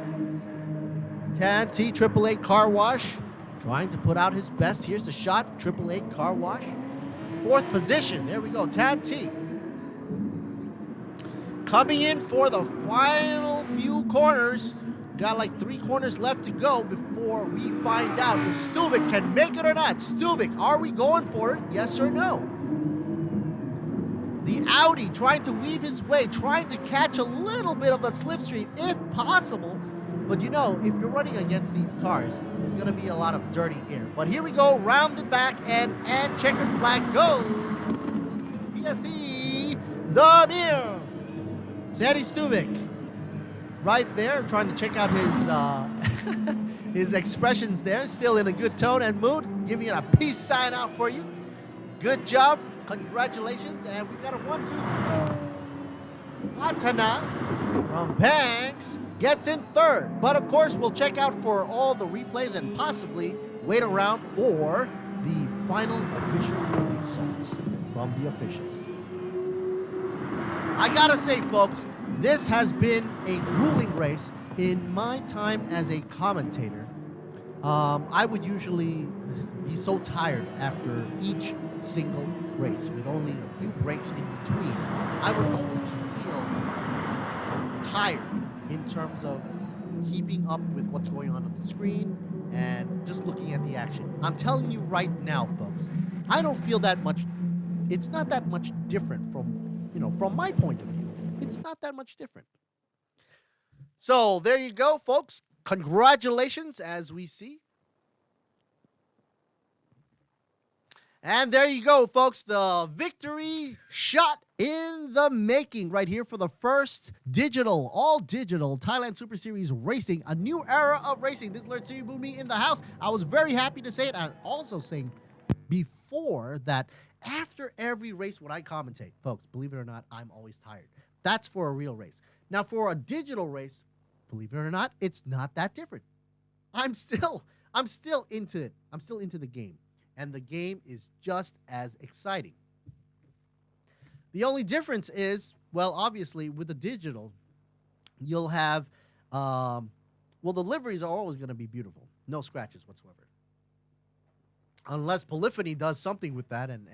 Tan T 888 Car Wash trying to put out his best. Here's the shot, 888 Car Wash. Fourth position, there we go, Tan T. Coming in for the final few corners. Got like 3 corners left to go before we find out if Stuvik can make it or not. Stuvik, are we going for it? Yes or no? The Audi trying to weave his way, trying to catch a little bit of the slipstream if possible. But if you're running against these cars, there's going to be a lot of dirty air. But here we go, round the back and checkered flag goes. PSC, the Mir. Sandy Stuvik, right there, trying to check out his his expressions there. Still in a good tone and mood, giving it a peace sign out for you. Good job. Congratulations, and we've got a 1, 2, 3. Atana from Banks gets in third. But of course, we'll check out for all the replays and possibly wait around for the final official results from the officials. I gotta say, folks, this has been a grueling race. In my time as a commentator, I would usually be so tired after each single race with only a few breaks in between. I would always feel tired in terms of keeping up with what's going on the screen and just looking at the action. I'm telling you right now, folks, I don't feel that much. It's not that much different from my point of view. It's not that much different. So there you go, folks. Congratulations, as we see. And there you go, folks. The victory shot in the making right here for the first all digital Thailand Super Series Racing, a new era of racing. This is Lord Siri Bumi in the house. I was very happy to say it. I'm also saying before that after every race when I commentate, folks, believe it or not, I'm always tired. That's for a real race. Now, for a digital race, believe it or not, it's not that different. I'm still into it. I'm still into the game. And the game is just as exciting. The only difference is, well, obviously, with the digital, you'll have, the liveries are always going to be beautiful. No scratches whatsoever. Unless Polyphony does something with that and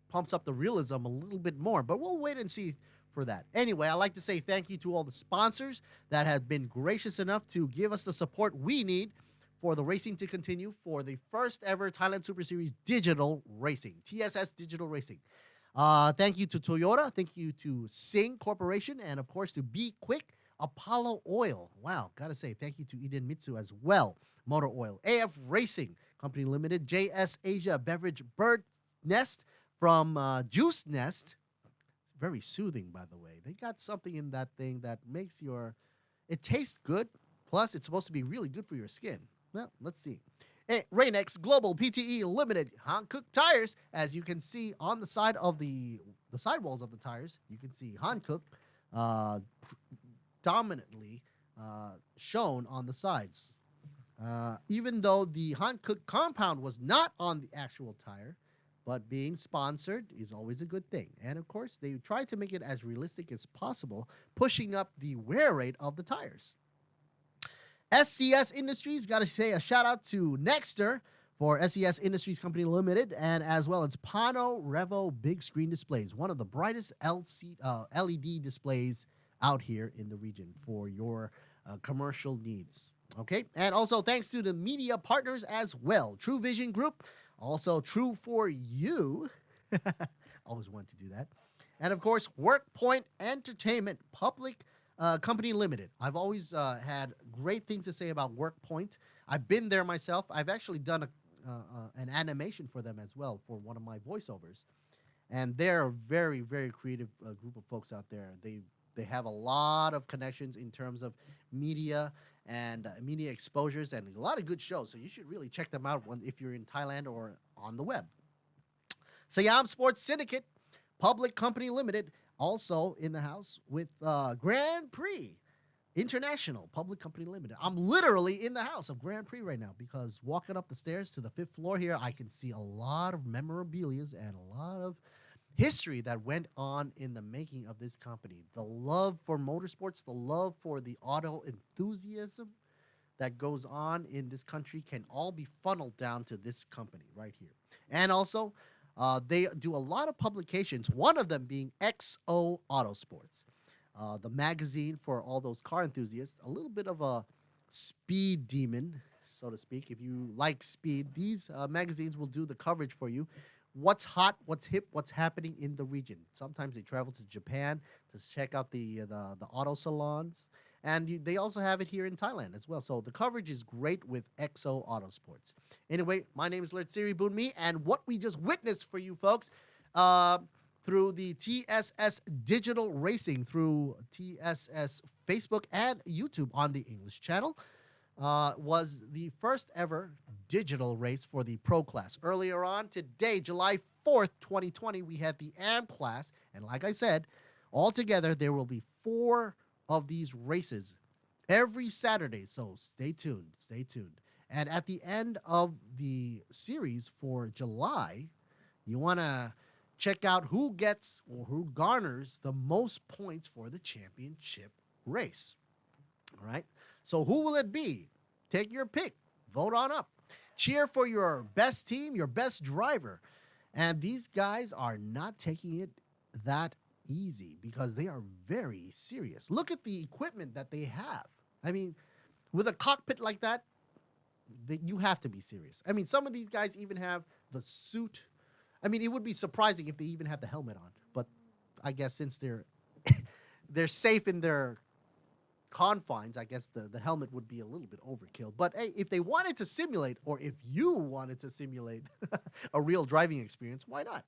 pumps up the realism a little bit more. But we'll wait and see for that. Anyway, I'd like to say thank you to all the sponsors that have been gracious enough to give us the support we need for the racing to continue for the first ever Thailand Super Series digital racing, TSS digital racing. Thank you to Toyota. Thank you to Sing Corporation. And, of course, to Be Quick, Apollo Oil. Wow, got to say thank you to Eden Mitsu as well. Motor Oil. AF Racing Company Limited. JS Asia Beverage Bird Nest from Juice Nest. Very soothing, by the way. They got something in that thing that makes it tastes good. Plus, it's supposed to be really good for your skin. Well, let's see. Hey, Rain-X Global PTE Limited Hankook tires. As you can see on the side of the sidewalls of the tires, you can see Hankook dominantly shown on the sides. Even though the Hankook compound was not on the actual tire, but being sponsored is always a good thing. And of course, they try to make it as realistic as possible, pushing up the wear rate of the tires. SCS Industries, got to say a shout out to Nexter for SCS Industries Company Limited, and as well as Pano Revo Big Screen Displays, one of the brightest LED displays out here in the region for your commercial needs. Okay, and also thanks to the media partners as well. True Vision Group, also True for You. Always wanted to do that. And of course, WorkPoint Entertainment Public Company Limited. I've always had great things to say about WorkPoint. I've been there myself. I've actually done an animation for them as well for one of my voiceovers. And they're a very, very creative group of folks out there. They have a lot of connections in terms of media and media exposures and a lot of good shows. So you should really check them out if you're in Thailand or on the web. Siam Sports Syndicate Public Company Limited, also in the house with Grand Prix International Public Company Limited. I'm literally in the house of Grand Prix right now because walking up the stairs to the 5th floor here, I can see a lot of memorabilia and a lot of history that went on in the making of this company. The love for motorsports, the love for the auto enthusiasm that goes on in this country can all be funneled down to this company right here. And also, they do a lot of publications, one of them being XO Autosports, the magazine for all those car enthusiasts, a little bit of a speed demon, so to speak. If you like speed, these magazines will do the coverage for you. What's hot, what's hip, what's happening in the region. Sometimes they travel to Japan to check out the auto salons. And they also have it here in Thailand as well. So the coverage is great with XO Autosports. Anyway, my name is Lertsiri Bunmi, and what we just witnessed for you folks through the TSS Digital Racing, through TSS Facebook and YouTube on the English channel, was the first ever digital race for the Pro Class. Earlier on today, July 4th, 2020, we had the AM Class. And like I said, altogether, there will be 4 of these races every Saturday. So stay tuned, stay tuned. And at the end of the series for July, you want to check out who gets or who garners the most points for the championship race. All right. So who will it be? Take your pick. Vote on up. Cheer for your best team, your best driver. And these guys are not taking it that easy because they are very serious. Look at the equipment that they have. I mean, with a cockpit like that, you have to be serious. I mean, some of these guys even have the suit. I mean, it would be surprising if they even have the helmet on. But I guess since they're safe in their confines, I guess the helmet would be a little bit overkill. But hey, if they wanted to simulate, or if you wanted to simulate a real driving experience, why not?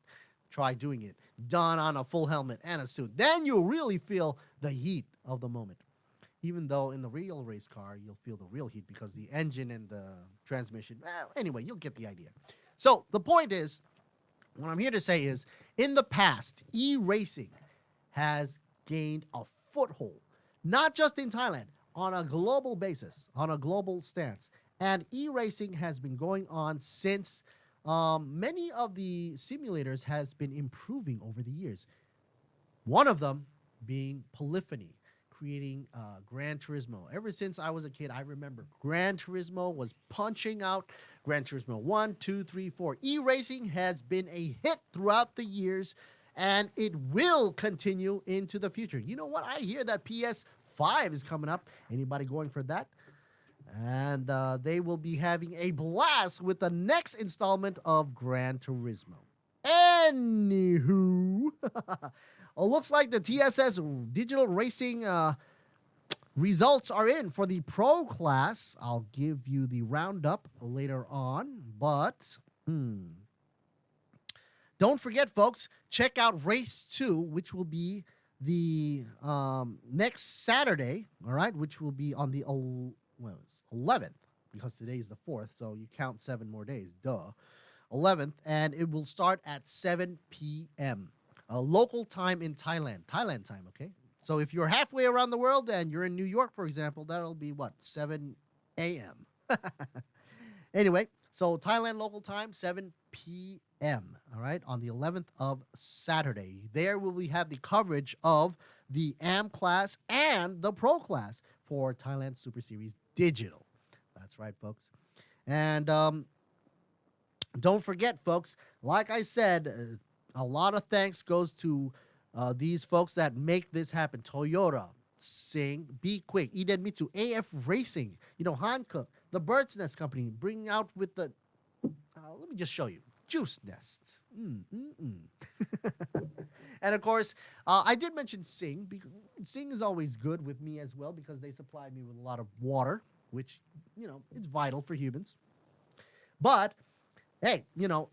Try doing it. Don on a full helmet and a suit. Then you'll really feel the heat of the moment. Even though in the real race car, you'll feel the real heat because the engine and the transmission. Well, anyway, you'll get the idea. So the point is, what I'm here to say is, in the past, e-racing has gained a foothold, not just in Thailand, on a global basis, on a global stance. And e-racing has been going on since many of the simulators has been improving over the years. One of them being Polyphony, creating Gran Turismo. Ever since I was a kid, I remember Gran Turismo was punching out Gran Turismo 1, 2, 3, 4. E-racing has been a hit throughout the years, and it will continue into the future. You know what? I hear that PS5 is coming up. Anybody going for that? And they will be having a blast with the next installment of Gran Turismo. Anywho, looks like the TSS digital racing results are in for the pro class. I'll give you the roundup later on, but don't forget, folks, check out Race 2, which will be the next Saturday, all right, which will be on the 11th, because today's the 4th, so you count 7 more days, duh. 11th, and it will start at 7 p.m. Local time in Thailand time, okay? So if you're halfway around the world and you're in New York, for example, that'll be what, 7 a.m. Anyway, so Thailand local time, 7 p.m., all right, on the 11th of Saturday. There will we have the coverage of the AM class and the pro class for Thailand Super Series Digital. That's right, folks. And don't forget, folks, like I said, a lot of thanks goes to these folks that make this happen. Toyota, Sing, Be Quick, Idemitsu, AF Racing, Hankook, the Bird's Nest Company, bring out with the, let me just show you, Juice Nest. And of course, I did mention Sing, because Sing is always good with me as well, because they supply me with a lot of water, which, it's vital for humans. But hey,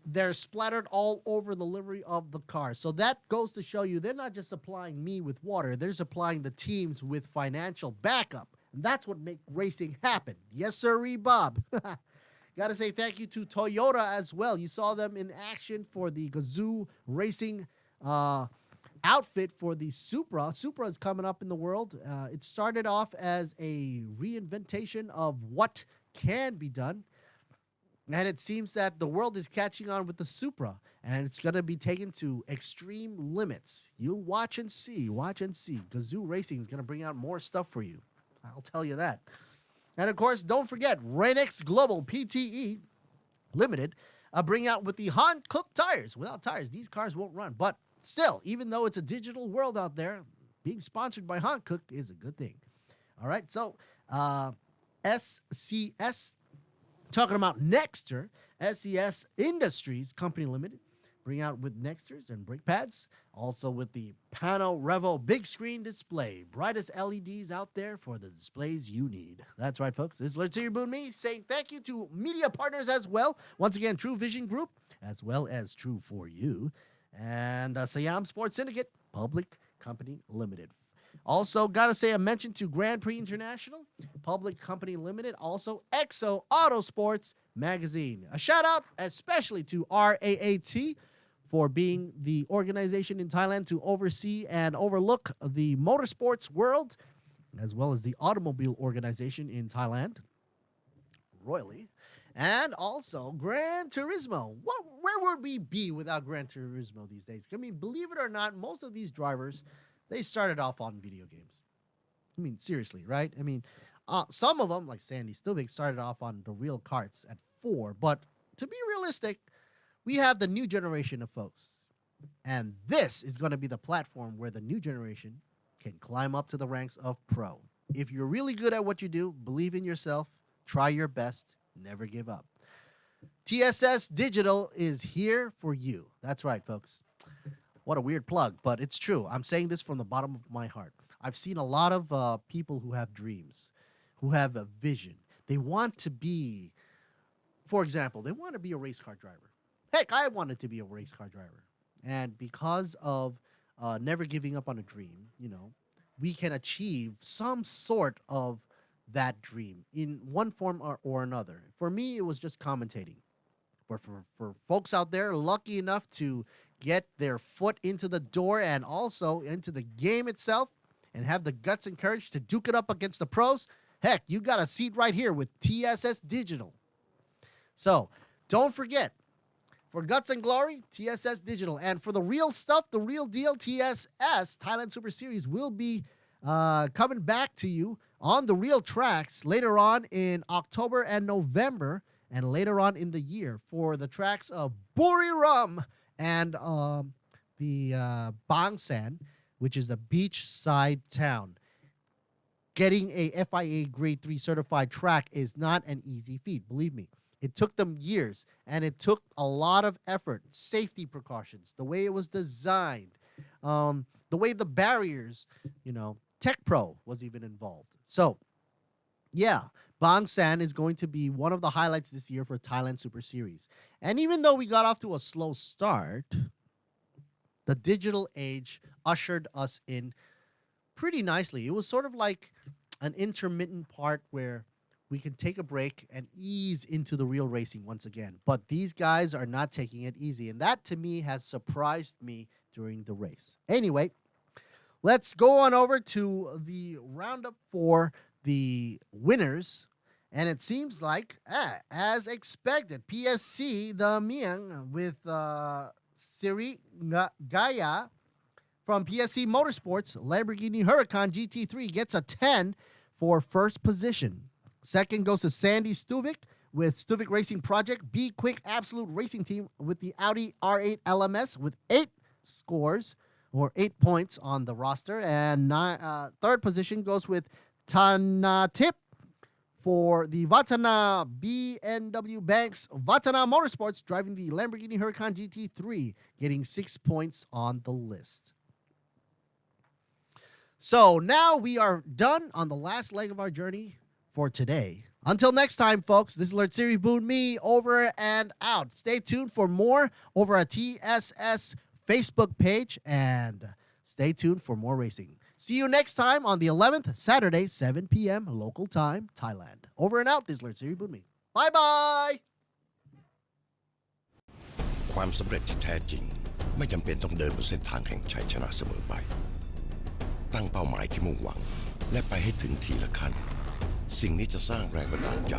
they're splattered all over the livery of the car. So that goes to show you they're not just supplying me with water, they're supplying the teams with financial backup. And that's what makes racing happen. Yes, sir, Bob. Got to say thank you to Toyota as well. You saw them in action for the Gazoo Racing outfit for the Supra. Supra is coming up in the world. It started off as a reinventation of what can be done. And it seems that the world is catching on with the Supra, and it's going to be taken to extreme limits. You'll watch and see, Gazoo Racing is going to bring out more stuff for you. I'll tell you that. And of course, don't forget, Renex Global PTE Limited bring out with the Hankook tires. Without tires, these cars won't run. But still, even though it's a digital world out there, being sponsored by Hankook is a good thing. All right, so SCS, talking about Nexter, SES Industries Company Limited, bring out with Nexters and brake pads. Also with the Pano Revo big screen display. Brightest LEDs out there for the displays you need. That's right, folks. This is Lartier Boon Me saying thank you to media partners as well. Once again, True Vision Group, as well as True For You. And Siam Sports Syndicate, Public Company Limited. Also, got to say a mention to Grand Prix International, Public Company Limited, also Exo Autosports Magazine. A shout out especially to RAAT for being the organization in Thailand to oversee and overlook the motorsports world, as well as the automobile organization in Thailand, royally. And also Gran Turismo. Where would we be without Gran Turismo these days? I mean, believe it or not, most of these drivers, they started off on video games. I mean, seriously, right? I mean, some of them, like Sandy Stubik, started off on the real karts at 4. But to be realistic, we have the new generation of folks. And this is going to be the platform where the new generation can climb up to the ranks of pro. If you're really good at what you do, believe in yourself, try your best, never give up. TSS Digital is here for you. That's right, folks. What a weird plug, but it's true. I'm saying this from the bottom of my heart. I've seen a lot of people who have dreams, who have a vision. They want to be, for example, they want to be a race car driver. Heck, I wanted to be a race car driver. And because of never giving up on a dream, we can achieve some sort of that dream in one form or another. For me, it was just commentating. But for folks out there lucky enough to get their foot into the door and also into the game itself and have the guts and courage to duke it up against the pros, heck, you got a seat right here with TSS Digital. So don't forget, for guts and glory, TSS Digital. And for the real stuff, the real deal, TSS, Thailand Super Series, will be coming back to you on the real tracks later on in October and November, and later on in the year for the tracks of Buriram and the Bang San, which is a beachside town. Getting a FIA Grade 3 certified track is not an easy feat, believe me. It took them years, and it took a lot of effort, safety precautions, the way it was designed, the way the barriers, Tech Pro was even involved. So, yeah, Bang San is going to be one of the highlights this year for Thailand Super Series. And even though we got off to a slow start, the digital age ushered us in pretty nicely. It was sort of like an intermittent part where we can take a break and ease into the real racing once again. But these guys are not taking it easy, and that to me has surprised me during the race. Anyway, let's go on over to the roundup for the winners. And it seems like, as expected, PSC, the Miang, with Siri Gaya from PSC Motorsports, Lamborghini Huracan GT3 gets a 10 for first position. Second goes to Sandy Stuvik with Stuvik Racing Project, Be Quick Absolute Racing Team with the Audi R8 LMS with 8 scores or 8 points on the roster. And third position goes with Tanatip for the Vatana BMW Banks Vatana Motorsports, driving the Lamborghini Huracan GT3, getting 6 points on the list. So now we are done on the last leg of our journey for today. Until next time, folks, this is Alert Series Boon Me, over and out. Stay tuned for more over our TSS Facebook page, and stay tuned for more racing. See you next time on the 11th, Saturday, 7 p.m. local time, Thailand. Over and out, this is Alert Series Boon Me. Bye-bye! ความสำเร็จที่แท้จริงไม่จำเป็นต้องเดินบนเส้นทางแห่งชัยชนะเสมอไปตั้งเป้าหมายที่มุ่งหวังและไปให้ถึงทีละขั้นสิ่งนี้จะสร้างแรงบันดาลใจ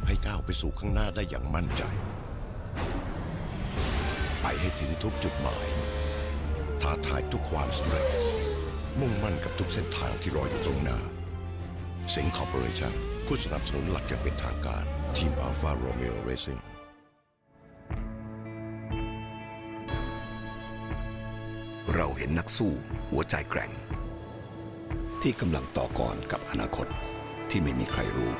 ให้ก้าวไปสู่ข้างหน้าได้อย่างมั่นใจไปให้ถึงทุกจุดหมายท้าทายทุกความสำเร็จมุ่งมั่นกับทุกเส้นทางที่รออยู่ตรงหน้าสิงห์คอร์ปอเรชั่นผู้สนับสนุนหลักอย่างเป็นทางการทีมอัลฟาโรเมโอเรซิ่งเราเห็นนักสู้หัวใจแกร่งที่กำลังต่อกรกับอนาคตที่ไม่มีใครรู้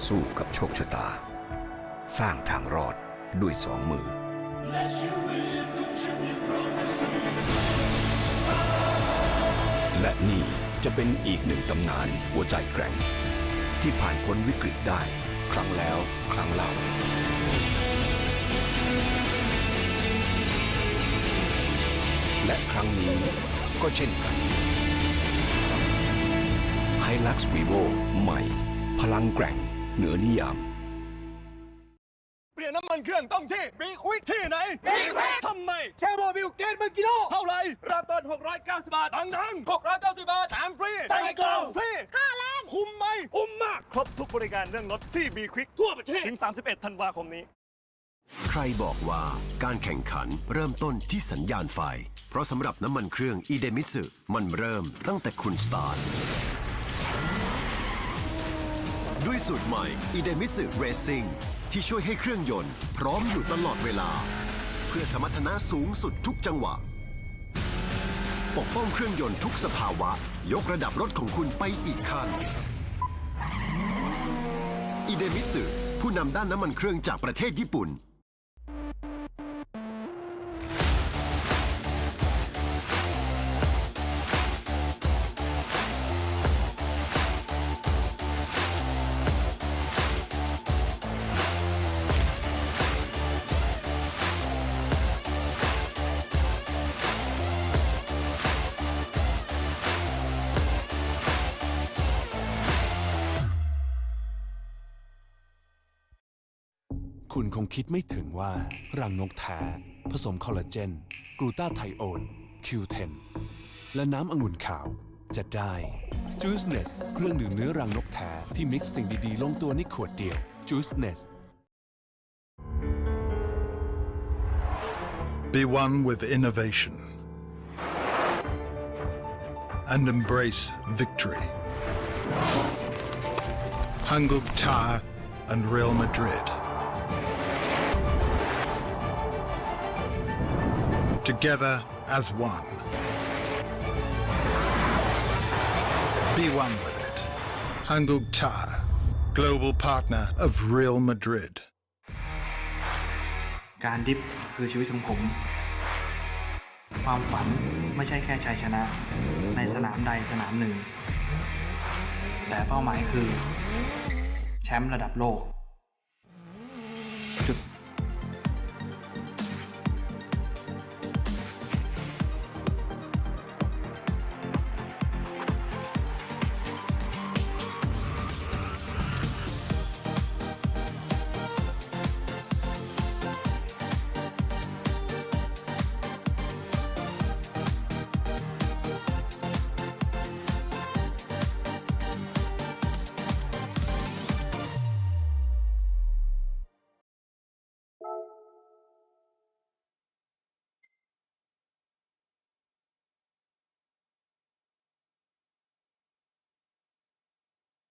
สู้กับโชคชะตาสร้างทางรอดด้วย2 มือและนี่จะเป็นอีก1 ตำนานหัวใจแกร่งที่ผ่านพ้นวิกฤตได้ครั้งแล้วครั้งเล่าและครั้งนี้ก็เช่นกัน Hilux Vivo ใหม่พลังแกร่งเหนือนิยาม เปลี่ยนน้ำมันเครื่องต้องที่บีควิกที่ไหนบีควิกทำไม แชร์โมบิลเกตมันกิโล เท่าไหร่เริ่มต้น690 บาทดัง690 บาทแถมฟรีใส่กล่องฟรีค่าแรงคุ้มไหมคุ้มมากครบทุกบริการเรื่องรถที่บีควิกทั่วประเทศถึง31 ธันวาคมนี้ใครบอกว่าการแข่งขันเริ่มต้นที่สัญญาณไฟเพราะสำหรับน้ำมันเครื่องอีเดมิสึมันเริ่มตั้งแต่คุณสตาร์ทด้วยสูตรใหม่อีเดมิสึเรซซิ่งที่ช่วยให้เครื่องยนต์พร้อมอยู่ตลอดเวลาเพื่อสมรรถนะสูงสุดทุกจังหวะปกป้องเครื่องยนต์ทุกสภาวะยกระดับรถของคุณไปอีกขั้นอีเดมิสึผู้นำด้านน้ำมันเครื่องจากประเทศญี่ปุ่น คุณคงคิดไม่ถึงว่ารังนกแท้ผสมคอลลาเจนกลูตาไทโอน Q10 และน้ำองุ่นขาวจะได้ Juiceness เครื่องดื่มเนื้อรังนกแท้ที่มิกซ์สิ่งดีๆลงตัวในขวดเดียว Juiceness Be one with innovation and embrace victory. Hanguk Ta and Real Madrid. Together as one. Be one with it. Hanguk Ta, global partner of Real Madrid. การดิฟคือชีวิตของผม ความฝันไม่ใช่แค่ชัยชนะในสนามใดสนามหนึ่ง แต่เป้าหมายคือแชมป์ระดับโลกจุด